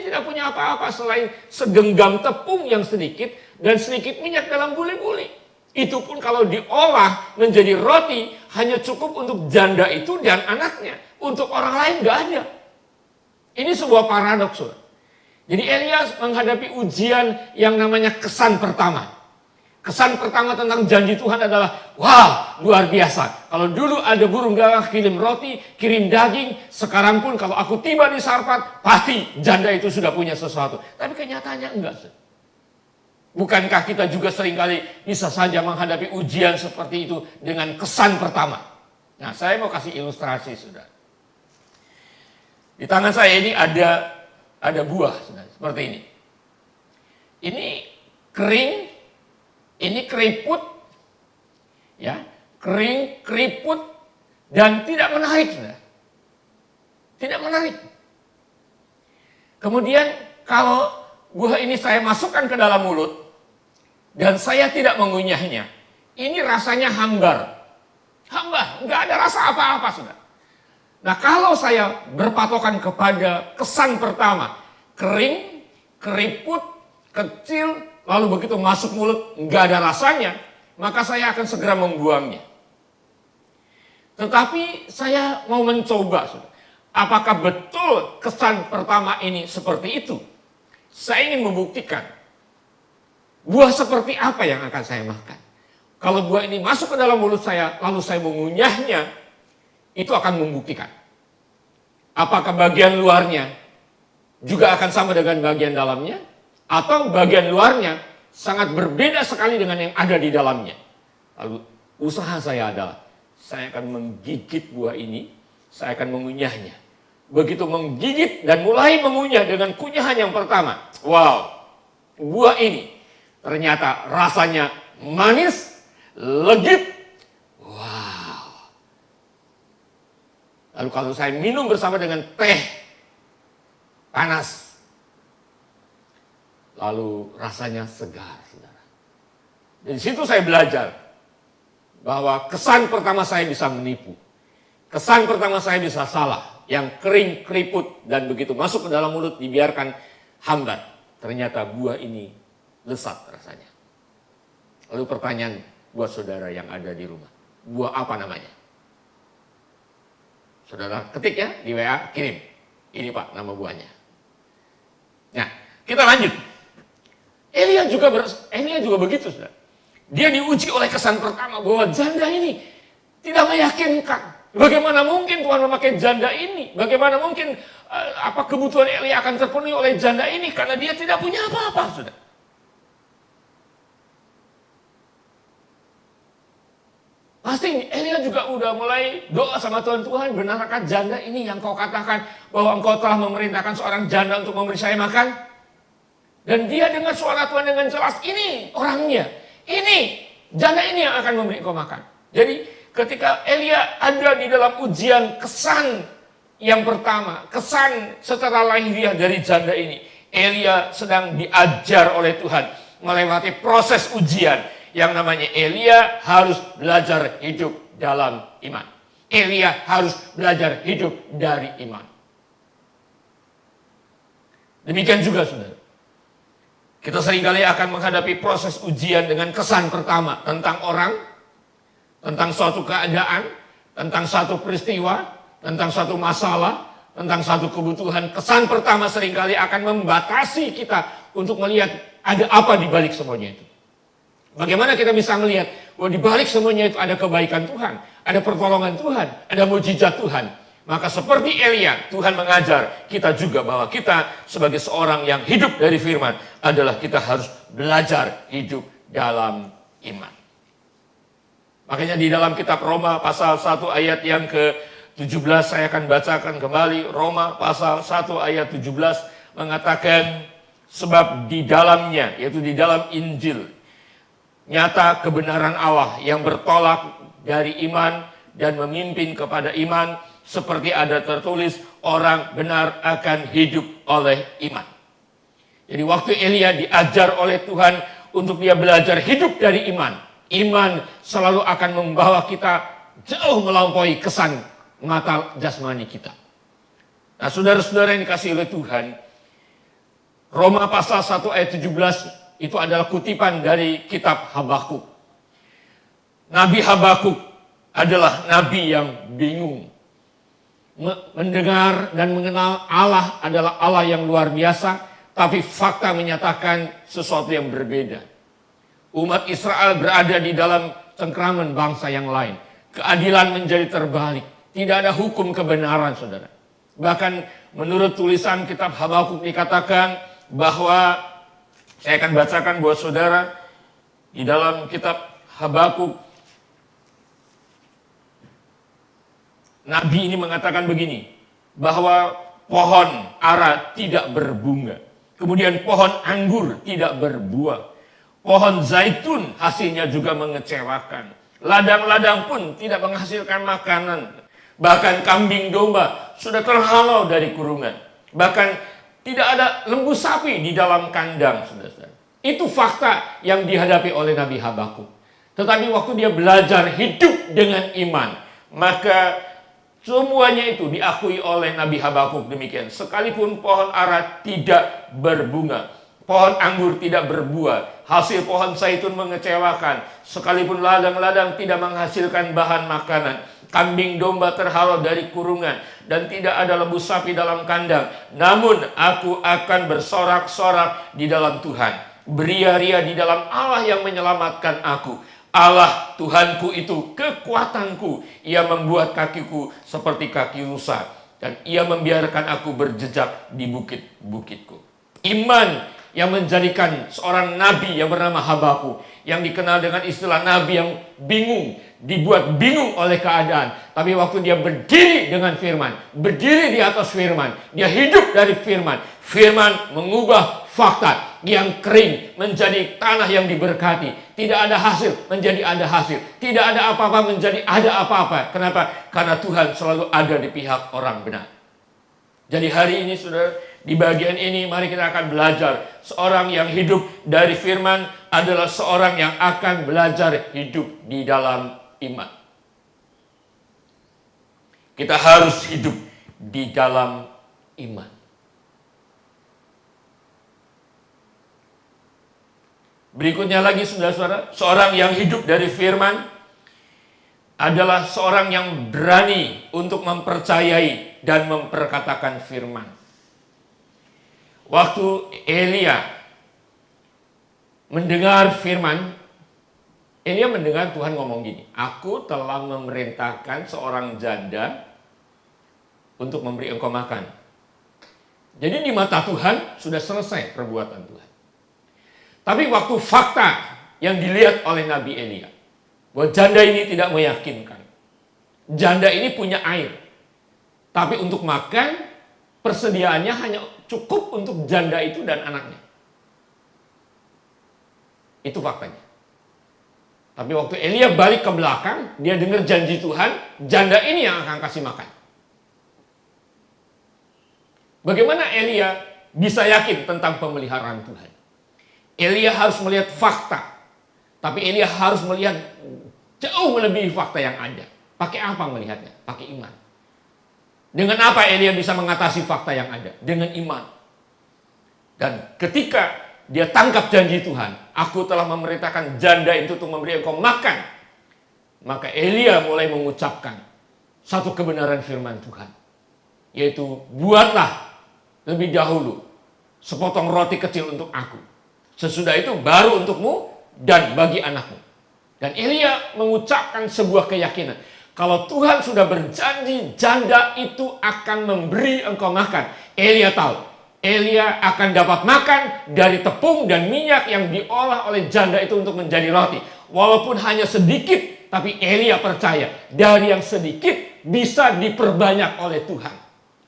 tidak punya apa-apa selain segenggam tepung yang sedikit dan sedikit minyak dalam buli-buli. Itu pun kalau diolah menjadi roti hanya cukup untuk janda itu dan anaknya. Untuk orang lain gak ada. Ini sebuah paradoks. Jadi Elia menghadapi ujian yang namanya kesan pertama. Kesan pertama tentang janji Tuhan adalah, wah, luar biasa. Kalau dulu ada burung gagak kirim roti, kirim daging, sekarang pun kalau aku tiba di Sarfat, pasti janda itu sudah punya sesuatu. Tapi kenyataannya enggak. Bukankah kita juga seringkali bisa saja menghadapi ujian seperti itu dengan kesan pertama? Nah, saya mau kasih ilustrasi, saudara. Di tangan saya ini ada buah, saudara, seperti ini. Ini kering, ini keriput, ya, kering, keriput, dan tidak menarik, saudara. Tidak menarik. Kemudian kalau buah ini saya masukkan ke dalam mulut, dan saya tidak mengunyahnya, ini rasanya hambar. Hambar, nggak ada rasa apa-apa, saudara. Nah, kalau saya berpatokan kepada kesan pertama, kering, keriput, kecil, lalu begitu masuk mulut nggak ada rasanya, maka saya akan segera membuangnya. Tetapi saya mau mencoba, saudara. Apakah betul kesan pertama ini seperti itu? Saya ingin membuktikan buah seperti apa yang akan saya makan. Kalau buah ini masuk ke dalam mulut saya, lalu saya mengunyahnya, itu akan membuktikan apakah bagian luarnya juga akan sama dengan bagian dalamnya, atau bagian luarnya sangat berbeda sekali dengan yang ada di dalamnya. Lalu usaha saya adalah, saya akan menggigit buah ini, saya akan mengunyahnya. Begitu menggigit dan mulai mengunyah dengan kunyahan yang pertama, wow, buah ini ternyata rasanya manis, legit. Lalu kalau saya minum bersama dengan teh panas, lalu rasanya segar, saudara. Dari situ saya belajar bahwa kesan pertama saya bisa menipu. Kesan pertama saya bisa salah. Yang kering, keriput, dan begitu masuk ke dalam mulut dibiarkan hambar. Ternyata buah ini lezat rasanya. Lalu pertanyaan buat saudara yang ada di rumah. Buah apa namanya? Saudara ketik ya di WA, kirim. Ini Pak nama buahnya. Nah, kita lanjut. Elia juga begitu, saudara. Dia diuji oleh kesan pertama bahwa janda ini tidak meyakinkan. Bagaimana mungkin Tuhan memakai janda ini? Bagaimana mungkin apa kebutuhan Elia akan terpenuhi oleh janda ini? Karena dia tidak punya apa-apa, saudara. Pasti Elia juga udah mulai doa sama Tuhan, Tuhan benarkah janda ini yang kau katakan bahwa engkau telah memerintahkan seorang janda untuk memberi saya makan? Dan dia dengar suara Tuhan dengan jelas, ini orangnya, ini janda ini yang akan memberi engkau makan. Jadi ketika Elia ada di dalam ujian kesan yang pertama, kesan secara lahiriah dari janda ini, Elia sedang diajar oleh Tuhan melewati proses ujian yang namanya Elia harus belajar hidup dalam iman. Elia harus belajar hidup dari iman. Demikian juga saudara. Kita seringkali akan menghadapi proses ujian dengan kesan pertama tentang orang, tentang suatu keadaan, tentang satu peristiwa, tentang satu masalah, tentang satu kebutuhan. Kesan pertama seringkali akan membatasi kita untuk melihat ada apa di balik semuanya itu. Bagaimana kita bisa melihat bahwa di balik semuanya itu ada kebaikan Tuhan, ada pertolongan Tuhan, ada mujizat Tuhan. Maka seperti Elia, Tuhan mengajar kita juga bahwa kita sebagai seorang yang hidup dari firman adalah kita harus belajar hidup dalam iman. Makanya di dalam kitab Roma pasal 1 ayat yang ke-17 saya akan bacakan kembali. Roma pasal 1 ayat 17 mengatakan sebab di dalamnya, yaitu di dalam Injil, nyata kebenaran Allah yang bertolak dari iman dan memimpin kepada iman, seperti ada tertulis, orang benar akan hidup oleh iman. Jadi waktu Elia diajar oleh Tuhan untuk dia belajar hidup dari iman, iman selalu akan membawa kita jauh melampaui kesan mata jasmani kita. Nah saudara-saudara yang dikasihi oleh Tuhan, Roma pasal 1 ayat 17 itu adalah kutipan dari kitab Habakuk. Nabi Habakuk adalah nabi yang bingung. Mendengar dan mengenal Allah adalah Allah yang luar biasa, tapi fakta menyatakan sesuatu yang berbeda. Umat Israel berada di dalam cengkraman bangsa yang lain. Keadilan menjadi terbalik. Tidak ada hukum kebenaran, saudara. Bahkan menurut tulisan kitab Habakuk dikatakan bahwa, saya akan bacakan buat saudara, di dalam kitab Habakuk, Nabi ini mengatakan begini, bahwa pohon ara tidak berbunga, kemudian pohon anggur tidak berbuah, pohon zaitun hasilnya juga mengecewakan, ladang-ladang pun tidak menghasilkan makanan, bahkan kambing domba sudah terhalau dari kurungan, bahkan tidak ada lembu sapi di dalam kandang, saudara. Itu fakta yang dihadapi oleh Nabi Habakuk. Tetapi waktu dia belajar hidup dengan iman, maka semuanya itu diakui oleh Nabi Habakuk demikian. Sekalipun pohon ara tidak berbunga, pohon anggur tidak berbuah, hasil pohon zaitun mengecewakan, sekalipun ladang-ladang tidak menghasilkan bahan makanan, kambing domba terhalau dari kurungan, dan tidak ada lembu sapi dalam kandang, namun aku akan bersorak-sorak di dalam Tuhan, beria-ria di dalam Allah yang menyelamatkan aku. Allah Tuhanku itu kekuatanku. Ia membuat kakiku seperti kaki rusa, dan ia membiarkan aku berjejak di bukit-bukitku. Iman yang menjadikan seorang nabi yang bernama Habakuk, yang dikenal dengan istilah nabi yang bingung, dibuat bingung oleh keadaan. Tapi waktu dia berdiri dengan firman, berdiri di atas firman, dia hidup dari firman. Firman mengubah fakta yang kering menjadi tanah yang diberkati. Tidak ada hasil menjadi ada hasil. Tidak ada apa-apa menjadi ada apa-apa. Kenapa? Karena Tuhan selalu ada di pihak orang benar. Jadi hari ini saudara, di bagian ini mari kita akan belajar. Seorang yang hidup dari firman adalah seorang yang akan belajar hidup di dalam iman. Kita harus hidup di dalam iman. Berikutnya lagi saudara-saudara, seorang yang hidup dari firman adalah seorang yang berani untuk mempercayai dan memperkatakan firman. Waktu Elia mendengar firman, Elia mendengar Tuhan ngomong gini, aku telah memerintahkan seorang janda untuk memberi engkau makan. Jadi di mata Tuhan sudah selesai perbuatan Tuhan. Tapi waktu fakta yang dilihat oleh Nabi Elia, bahwa janda ini tidak meyakinkan. Janda ini punya air, tapi untuk makan persediaannya hanya cukup untuk janda itu dan anaknya. Itu faktanya. Tapi waktu Elia balik ke belakang, dia dengar janji Tuhan, janda ini yang akan kasih makan. Bagaimana Elia bisa yakin tentang pemeliharaan Tuhan? Elia harus melihat fakta. Tapi Elia harus melihat jauh melebihi fakta yang ada. Pakai apa melihatnya? Pakai iman. Dengan apa Elia bisa mengatasi fakta yang ada? Dengan iman. Dan ketika dia tangkap janji Tuhan, aku telah memerintahkan janda itu untuk memberi engkau makan. Maka Elia mulai mengucapkan satu kebenaran firman Tuhan. Yaitu, buatlah lebih dahulu sepotong roti kecil untuk aku. Sesudah itu baru untukmu dan bagi anakmu. Dan Elia mengucapkan sebuah keyakinan. Kalau Tuhan sudah berjanji janda itu akan memberi engkau makan. Elia tahu. Elia akan dapat makan dari tepung dan minyak yang diolah oleh janda itu untuk menjadi roti. Walaupun hanya sedikit, tapi Elia percaya dari yang sedikit bisa diperbanyak oleh Tuhan.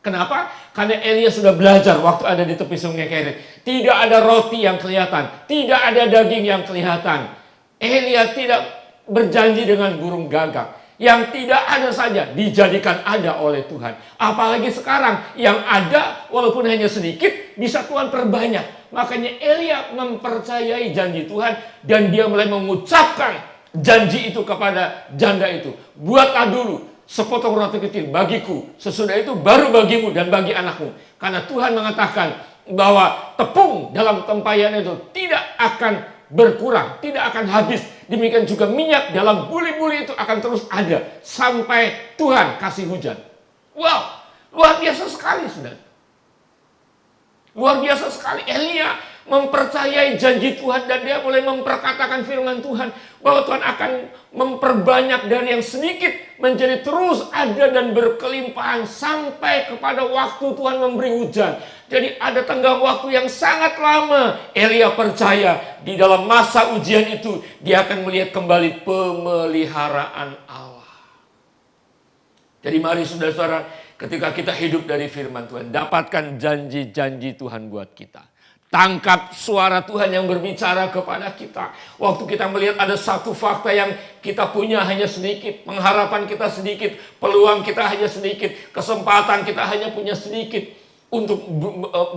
Kenapa? Karena Elia sudah belajar waktu ada di tepi sungai Kerit. Tidak ada roti yang kelihatan. Tidak ada daging yang kelihatan. Elia tidak berjanji dengan burung gagak. Yang tidak ada saja dijadikan ada oleh Tuhan. Apalagi sekarang yang ada walaupun hanya sedikit bisa Tuhan perbanyak. Makanya Elia mempercayai janji Tuhan dan dia mulai mengucapkan janji itu kepada janda itu. Buatlah dulu sepotong roti kecil bagiku, sesudah itu baru bagimu dan bagi anakmu. Karena Tuhan mengatakan bahwa tepung dalam tempayan itu tidak akan berkurang, tidak akan habis. Demikian juga minyak dalam buli-buli itu akan terus ada sampai Tuhan kasih hujan. Wow, luar biasa sekali, saudara. Luar biasa sekali. Elia mempercayai janji Tuhan dan dia mulai memperkatakan firman Tuhan bahwa Tuhan akan memperbanyak dari yang sedikit menjadi terus ada dan berkelimpahan sampai kepada waktu Tuhan memberi hujan. Jadi ada tenggang waktu yang sangat lama. Elia percaya di dalam masa ujian itu dia akan melihat kembali pemeliharaan Allah. Jadi mari saudara-saudara, ketika kita hidup dari firman Tuhan, dapatkan janji-janji Tuhan buat kita. Tangkap suara Tuhan yang berbicara kepada kita. Waktu kita melihat ada satu fakta yang kita punya hanya sedikit, pengharapan kita sedikit, peluang kita hanya sedikit, kesempatan kita hanya punya sedikit untuk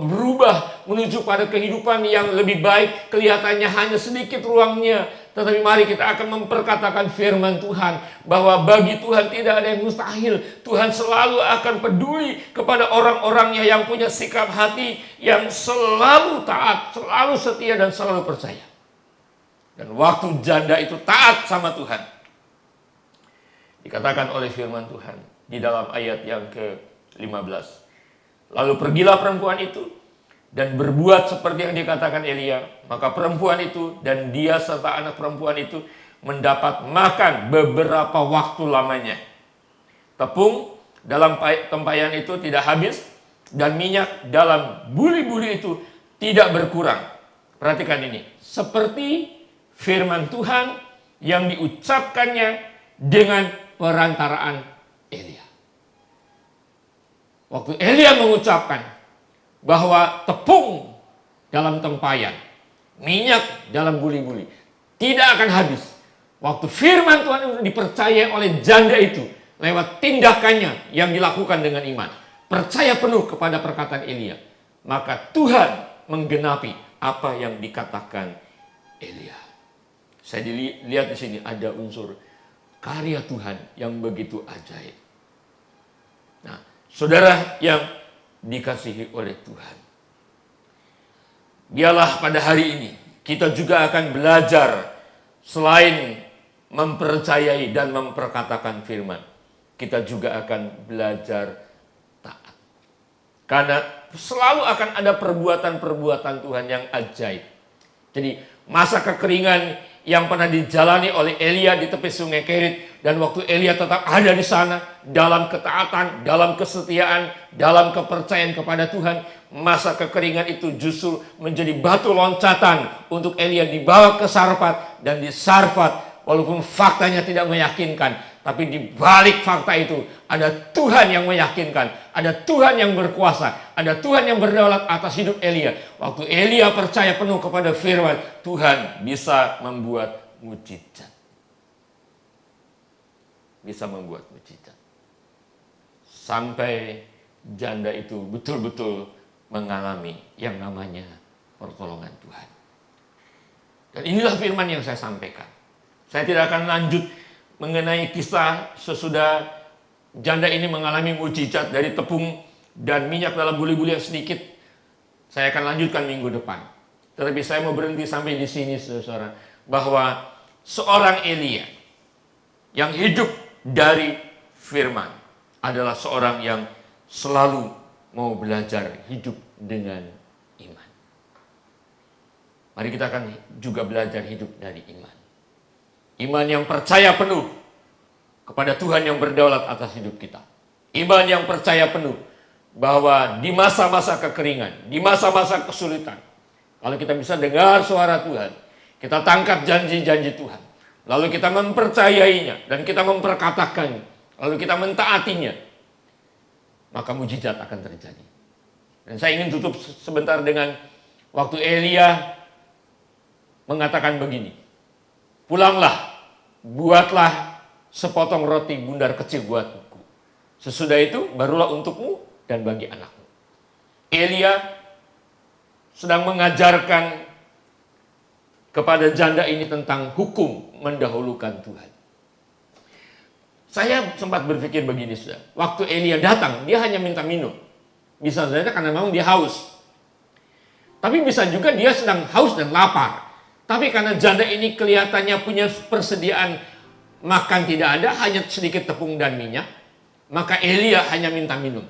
berubah menuju pada kehidupan yang lebih baik, kelihatannya hanya sedikit ruangnya. Tetapi mari kita akan memperkatakan firman Tuhan bahwa bagi Tuhan tidak ada yang mustahil. Tuhan selalu akan peduli kepada orang-orangnya yang punya sikap hati yang selalu taat, selalu setia dan selalu percaya. Dan waktu janda itu taat sama Tuhan, dikatakan oleh firman Tuhan di dalam ayat yang ke-15. Lalu pergilah perempuan itu dan berbuat seperti yang dikatakan Elia. Maka perempuan itu dan dia serta anak perempuan itu mendapat makan beberapa waktu lamanya. Tepung dalam tempayan itu tidak habis dan minyak dalam buli-buli itu tidak berkurang. Perhatikan ini. Seperti firman Tuhan yang diucapkannya dengan perantaraan Elia. Waktu Elia mengucapkan bahwa tepung dalam tempayan, minyak dalam buli-buli tidak akan habis. Waktu firman Tuhan itu dipercaya oleh janda itu lewat tindakannya yang dilakukan dengan iman, percaya penuh kepada perkataan Elia, maka Tuhan menggenapi apa yang dikatakan Elia. Saya lihat di sini ada unsur karya Tuhan yang begitu ajaib. Nah, saudara yang dikasihi oleh Tuhan, biarlah pada hari ini kita juga akan belajar selain mempercayai dan memperkatakan firman, kita juga akan belajar taat. Karena selalu akan ada perbuatan-perbuatan Tuhan yang ajaib. Jadi masa kekeringan yang pernah dijalani oleh Elia di tepi sungai Kerit, dan waktu Elia tetap ada di sana dalam ketaatan, dalam kesetiaan, dalam kepercayaan kepada Tuhan, masa kekeringan itu justru menjadi batu loncatan untuk Elia dibawa ke Sarfat, dan di Sarfat walaupun faktanya tidak meyakinkan, tapi di balik fakta itu ada Tuhan yang meyakinkan, ada Tuhan yang berkuasa, ada Tuhan yang berdaulat atas hidup Elia. Waktu Elia percaya penuh kepada firman, Tuhan bisa membuat mujizat. Bisa membuat mujizat. Sampai janda itu betul-betul mengalami yang namanya pertolongan Tuhan. Dan inilah firman yang saya sampaikan. Saya tidak akan lanjut mengenai kisah sesudah janda ini mengalami mujizat dari tepung dan minyak dalam buli-buli yang sedikit. Saya akan lanjutkan minggu depan. Tetapi saya mau berhenti sampai di sini, saudara, bahwa seorang Elia yang hidup dari firman adalah seorang yang selalu mau belajar hidup dengan iman. Mari kita akan juga belajar hidup dari iman. Iman yang percaya penuh kepada Tuhan yang berdaulat atas hidup kita. Iman yang percaya penuh bahwa di masa-masa kekeringan, di masa-masa kesulitan, kalau kita bisa dengar suara Tuhan, kita tangkap janji-janji Tuhan, lalu kita mempercayainya dan kita memperkatakannya, lalu kita mentaatinya, maka mujizat akan terjadi. Dan saya ingin tutup sebentar dengan waktu Elia mengatakan begini, "Pulanglah, buatlah sepotong roti bundar kecil buatku. Sesudah itu barulah untukmu dan bagi anakmu." Elia sedang mengajarkan kepada janda ini tentang hukum mendahulukan Tuhan. Saya sempat berpikir begini, saudara. Waktu Elia datang, dia hanya minta minum. Bisa saja karena memang dia haus. Tapi bisa juga dia sedang haus dan lapar. Tapi karena janda ini kelihatannya punya persediaan makan tidak ada, hanya sedikit tepung dan minyak, maka Elia hanya minta minum.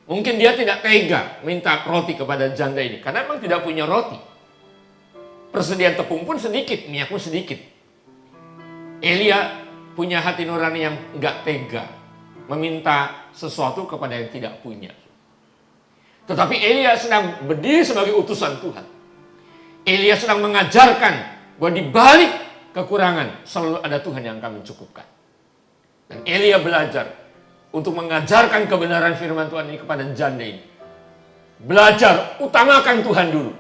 Mungkin dia tidak tega minta roti kepada janda ini, karena memang tidak punya roti. Persediaan tepung pun sedikit, minyak pun sedikit. Elia punya hati nurani yang enggak tega meminta sesuatu kepada yang tidak punya. Tetapi Elia sedang berdiri sebagai utusan Tuhan. Elia sedang mengajarkan bahwa di balik kekurangan selalu ada Tuhan yang akan mencukupkan. Dan Elia belajar untuk mengajarkan kebenaran firman Tuhan ini kepada janda ini. Belajar utamakan Tuhan dulu.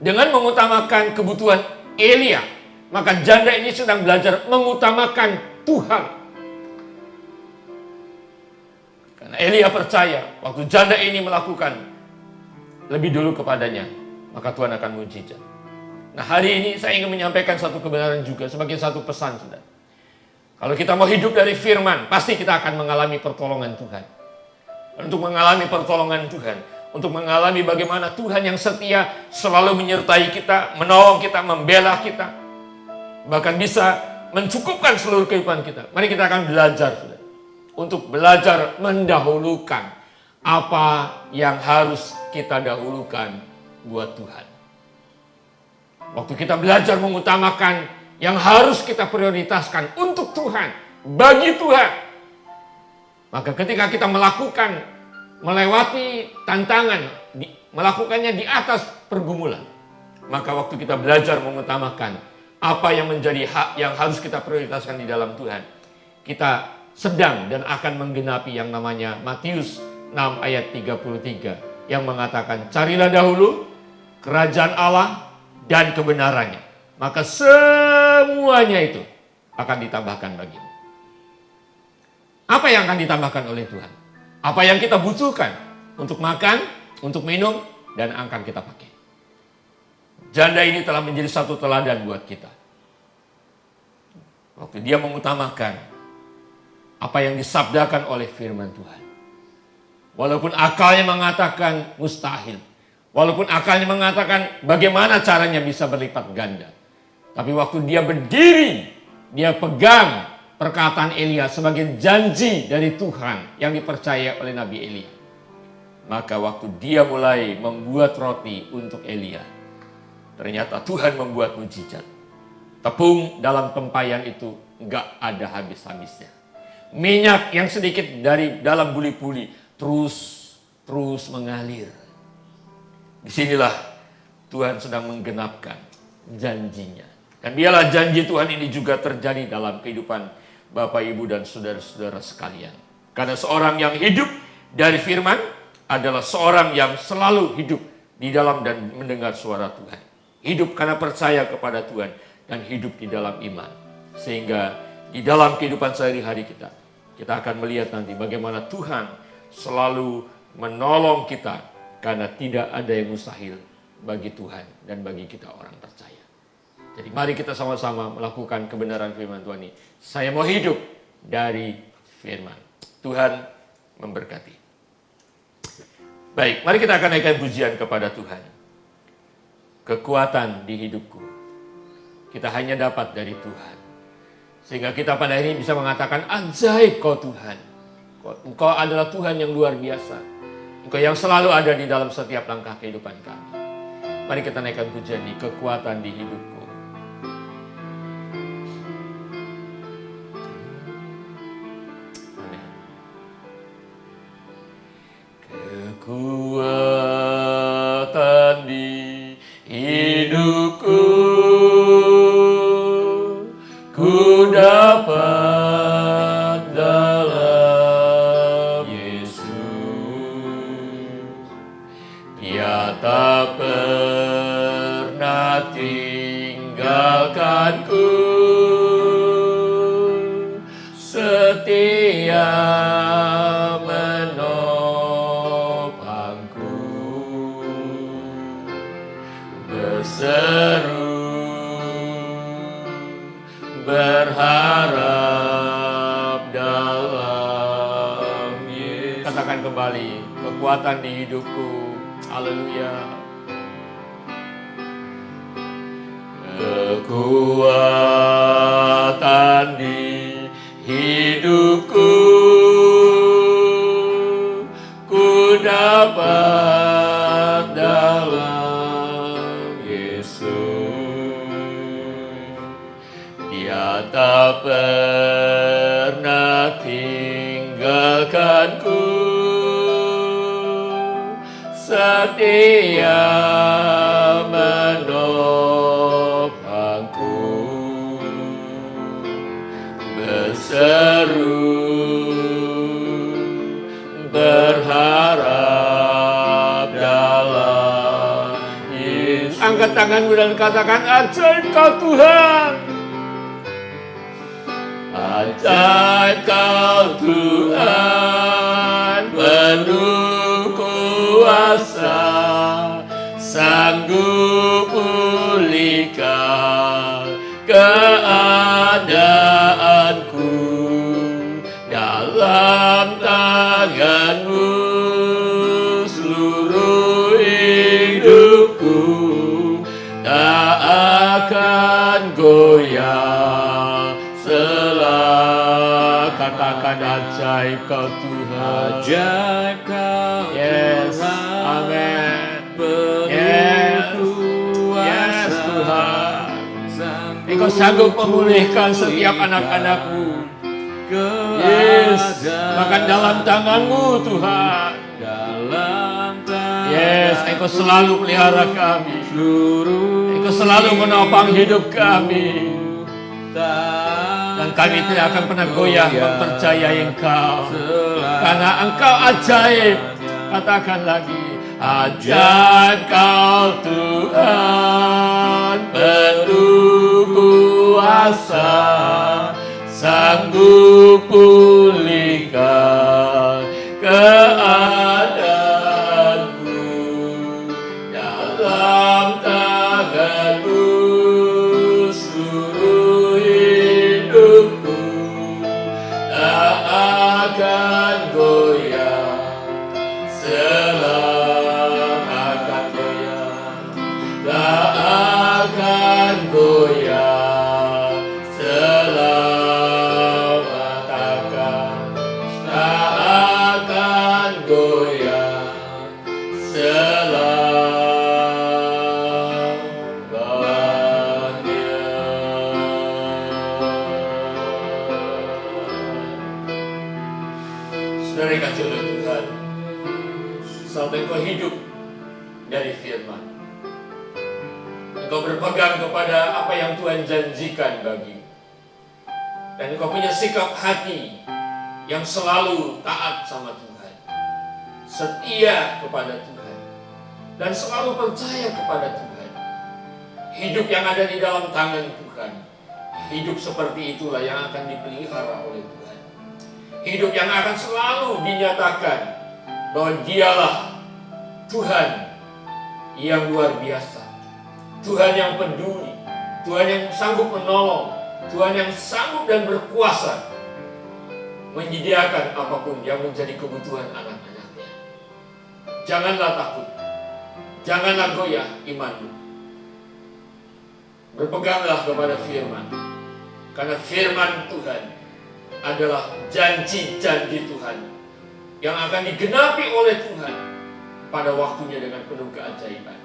Dengan mengutamakan kebutuhan Elia, maka janda ini sedang belajar mengutamakan Tuhan. Karena Elia percaya waktu janda ini melakukan lebih dulu kepadanya, maka Tuhan akan mujizat. Nah, hari ini saya ingin menyampaikan satu kebenaran juga sebagai satu pesan, saudara. Kalau kita mau hidup dari firman, pasti kita akan mengalami pertolongan Tuhan. Untuk mengalami pertolongan Tuhan, untuk mengalami bagaimana Tuhan yang setia selalu menyertai kita, menolong kita, membela kita, bahkan bisa mencukupkan seluruh kehidupan kita. Mari kita akan belajar, saudara, untuk belajar mendahulukan apa yang harus kita dahulukan buat Tuhan. Waktu kita belajar mengutamakan yang harus kita prioritaskan untuk Tuhan, bagi Tuhan, maka ketika kita melakukan, melewati tantangan, melakukannya di atas pergumulan, maka waktu kita belajar mengutamakan apa yang menjadi hak yang harus kita prioritaskan di dalam Tuhan, kita sedang dan akan menggenapi yang namanya Matius 6 ayat 33 yang mengatakan, "Carilah dahulu kerajaan Allah dan kebenarannya, maka semuanya itu akan ditambahkan bagimu." Apa yang akan ditambahkan oleh Tuhan? Apa yang kita butuhkan untuk makan, untuk minum, dan akan kita pakai. Janda ini telah menjadi satu teladan buat kita. Waktu dia mengutamakan apa yang disabdakan oleh firman Tuhan. Walaupun akalnya mengatakan mustahil. Walaupun akalnya mengatakan bagaimana caranya bisa berlipat ganda. Tapi waktu dia berdiri, dia pegang perkataan Elia sebagai janji dari Tuhan yang dipercaya oleh Nabi Elia. Maka waktu dia mulai membuat roti untuk Elia, ternyata Tuhan membuat mujizat. Tepung dalam tempayan itu nggak ada habis-habisnya. Minyak yang sedikit dari dalam buli-buli terus mengalir. Disinilah Tuhan sedang menggenapkan janjinya. Dan biarlah janji Tuhan ini juga terjadi dalam kehidupan Bapak, Ibu, dan saudara-saudara sekalian. Karena seorang yang hidup dari firman adalah seorang yang selalu hidup di dalam dan mendengar suara Tuhan. Hidup karena percaya kepada Tuhan dan hidup di dalam iman. Sehingga di dalam kehidupan sehari-hari kita akan melihat nanti bagaimana Tuhan selalu menolong kita. Karena tidak ada yang mustahil bagi Tuhan dan bagi kita orang percaya. Jadi mari kita sama-sama melakukan kebenaran firman Tuhan ini. Saya mau hidup dari firman. Tuhan memberkati. Baik, mari kita akan naikkan pujian kepada Tuhan. Kekuatan di hidupku, kita hanya dapat dari Tuhan. Sehingga kita pada hari ini bisa mengatakan, ajaib kau Tuhan. Engkau adalah Tuhan yang luar biasa. Engkau yang selalu ada di dalam setiap langkah kehidupan kami. Mari kita naikkan pujian di kekuatan di hidupku. Kekuatan di hidupku, ku dapat dalam Yesus. Dia tak pernah tinggalkanku, setia seru berharap dalam Yesus. Katakan kembali, kekuatan di hidupku. Haleluya. Kekuatan di hidupku, ku dapat dalam tak pernah tinggalkanku, setia menopangku, berseru berharap dalam Yesus. Angkat tanganmu dan katakan, ajaib kau Tuhan. Ajaib kau Tuhan, penuh kuasa, sanggup pulihkan keadaanku. Dalam tanganmu seluruh hidupku tak akan goyah. Katakan ajaib kau Tuhan. Ajaib kau yes. Tuhan. Amen. Yes. Yes Tuhan. Engkau sanggup memulihkan setiap anak-anakmu. Yes. Bahkan dalam tanganmu Tuhan. Dalam tangan. Yes. Engkau selalu pelihara kami. Engkau selalu menopang hidup kami. Dan kami tidak akan pernah goyah mempercayai Engkau. Karena Engkau ajaib. Katakan lagi. Ajaib kau Tuhan, penuh kuasa, sanggup pulihkan keadaanku. Dalam tanganmu seluruh hidupku tak akan goyah, akan goyah, tak akan goyah, selamat akan. Saudara yang kasih oleh Tuhan, saat engkau hidup dari firman, engkau berpegang kepada apa yang Tuhan janjikan bagimu, dan engkau punya sikap hati yang selalu taat sama Tuhan, setia kepada Tuhan, dan selalu percaya kepada Tuhan. Hidup yang ada di dalam tangan Tuhan, hidup seperti itulah yang akan dipelihara oleh Tuhan. Hidup yang akan selalu dinyatakan bahwa dialah Tuhan yang luar biasa, Tuhan yang peduli, Tuhan yang sanggup menolong, Tuhan yang sanggup dan berkuasa menyediakan apapun yang menjadi kebutuhan anak-anaknya. Janganlah takut, janganlah goyah imanmu. Berpeganglah kepada firman, karena firman Tuhan adalah janji-janji Tuhan yang akan digenapi oleh Tuhan pada waktunya dengan penuh keajaiban.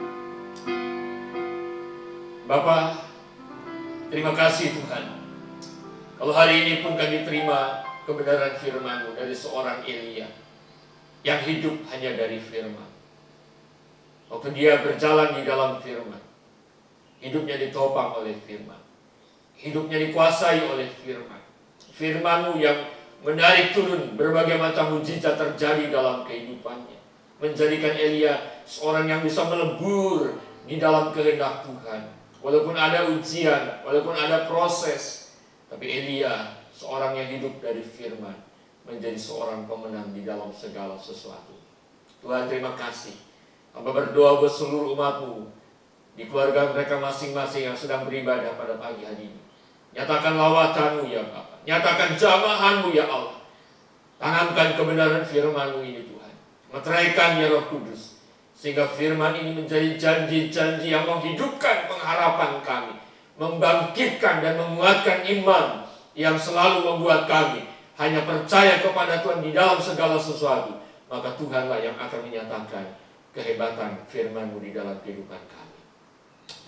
Bapa, terima kasih Tuhan. Kalau hari ini pun kami terima kebenaran firman-Mu dari seorang Elia yang hidup hanya dari firman. Waktu dia berjalan di dalam firman, hidupnya ditopang oleh firman, hidupnya dikuasai oleh firman. Firman-Mu yang menarik turun berbagai macam mujizat terjadi dalam kehidupannya, menjadikan Elia seorang yang bisa melebur di dalam kehendak Tuhan. Walaupun ada ujian, walaupun ada proses, tapi Elia seorang yang hidup dari firman, menjadi seorang pemenang di dalam segala sesuatu. Tuhan, terima kasih. Hamba berdoa buat seluruh umat-Mu di keluarga mereka masing-masing yang sedang beribadah pada pagi hari ini. Nyatakan lawatan-Mu ya Bapa, nyatakan jamahan-Mu ya Allah. Tanamkan kebenaran firman-Mu ini Tuhan, meteraikan ya Roh Kudus, sehingga firman ini menjadi janji-janji yang menghidupkan pengharapan kami, membangkitkan dan menguatkan iman yang selalu membuat kami hanya percaya kepada Tuhan di dalam segala sesuatu. Maka Tuhanlah yang akan menyatakan kehebatan firman-Mu di dalam kehidupan kami.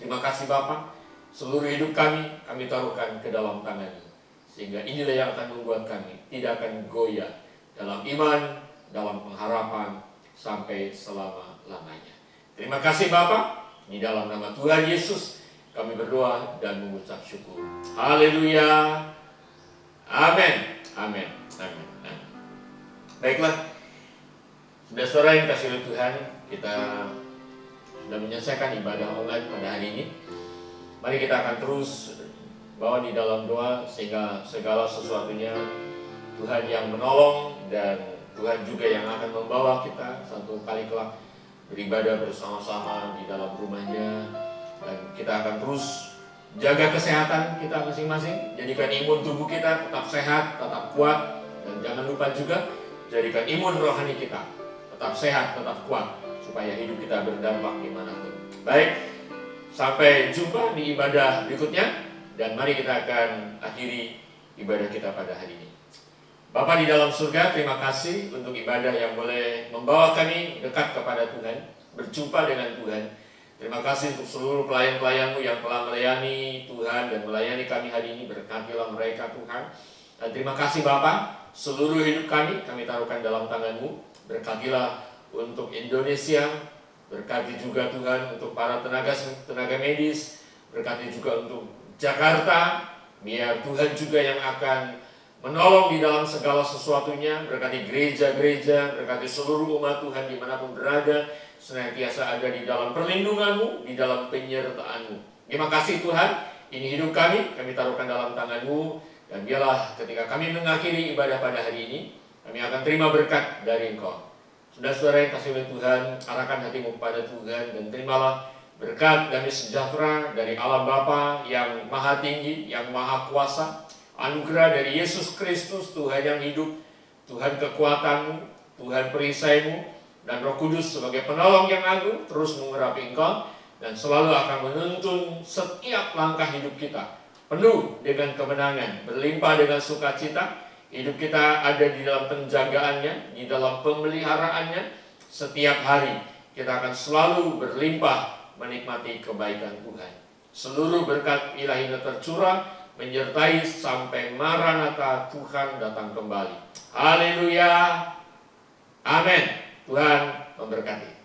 Terima kasih Bapa. Seluruh hidup kami taruhkan ke dalam tangan-Mu, sehingga inilah yang akan membuat kami tidak akan goyah dalam iman, dalam pengharapan sampai selama-lamanya. Terima kasih Bapa. Di dalam nama Tuhan Yesus kami berdoa dan mengucap syukur. Haleluya. Amin. Amin. Amin. Amin. Baiklah, saudara yang kasih oleh Tuhan, kita sudah menyelesaikan ibadah online pada hari ini. Mari kita akan terus bawa di dalam doa, sehingga segala sesuatunya Tuhan yang menolong, dan Tuhan juga yang akan membawa kita satu kali kelak beribadah bersama-sama di dalam rumahnya. Dan kita akan terus jaga kesehatan kita masing-masing, jadikan imun tubuh kita tetap sehat, tetap kuat, dan jangan lupa juga jadikan imun rohani kita tetap sehat, tetap kuat, supaya hidup kita berdampak dimanapun. Baik, sampai jumpa di ibadah berikutnya, dan mari kita akan akhiri ibadah kita pada hari ini. Bapa di dalam surga, terima kasih untuk ibadah yang boleh membawa kami dekat kepada Tuhan, berjumpa dengan Tuhan. Terima kasih untuk seluruh pelayan-pelayan-Mu yang telah melayani Tuhan dan melayani kami hari ini. Berkatilah mereka Tuhan. Dan terima kasih Bapa, seluruh hidup kami taruhkan dalam tangan-Mu. Berkatilah untuk Indonesia, berkati juga Tuhan untuk para tenaga medis, berkati juga untuk Jakarta, biar Tuhan juga yang akan menolong di dalam segala sesuatunya. Berkati gereja-gereja, berkati seluruh umat Tuhan dimanapun berada, senantiasa ada di dalam perlindungan-Mu, di dalam penyertaan-Mu. Terima kasih Tuhan, ini hidup kami taruhkan dalam tangan-Mu, dan biarlah ketika kami mengakhiri ibadah pada hari ini, kami akan terima berkat dari Engkau. Saudara-saudara yang kasih oleh Tuhan, arahkan hatimu kepada Tuhan, dan terimalah berkat damai sejahtera dari Allah Bapa yang maha tinggi, yang maha kuasa, anugerah dari Yesus Kristus, Tuhan yang hidup, Tuhan kekuatan-Mu, Tuhan perisai-Mu, dan Roh Kudus sebagai penolong yang agung, terus mengurapi Engkau, dan selalu akan menuntun setiap langkah hidup kita, penuh dengan kemenangan, berlimpah dengan sukacita. Hidup kita ada di dalam penjagaannya, di dalam pemeliharaannya. Setiap hari kita akan selalu berlimpah menikmati kebaikan Tuhan. Seluruh berkat ilahi tercurah menyertai sampai Maranatha, Tuhan datang kembali. Haleluya. Amin. Tuhan memberkati.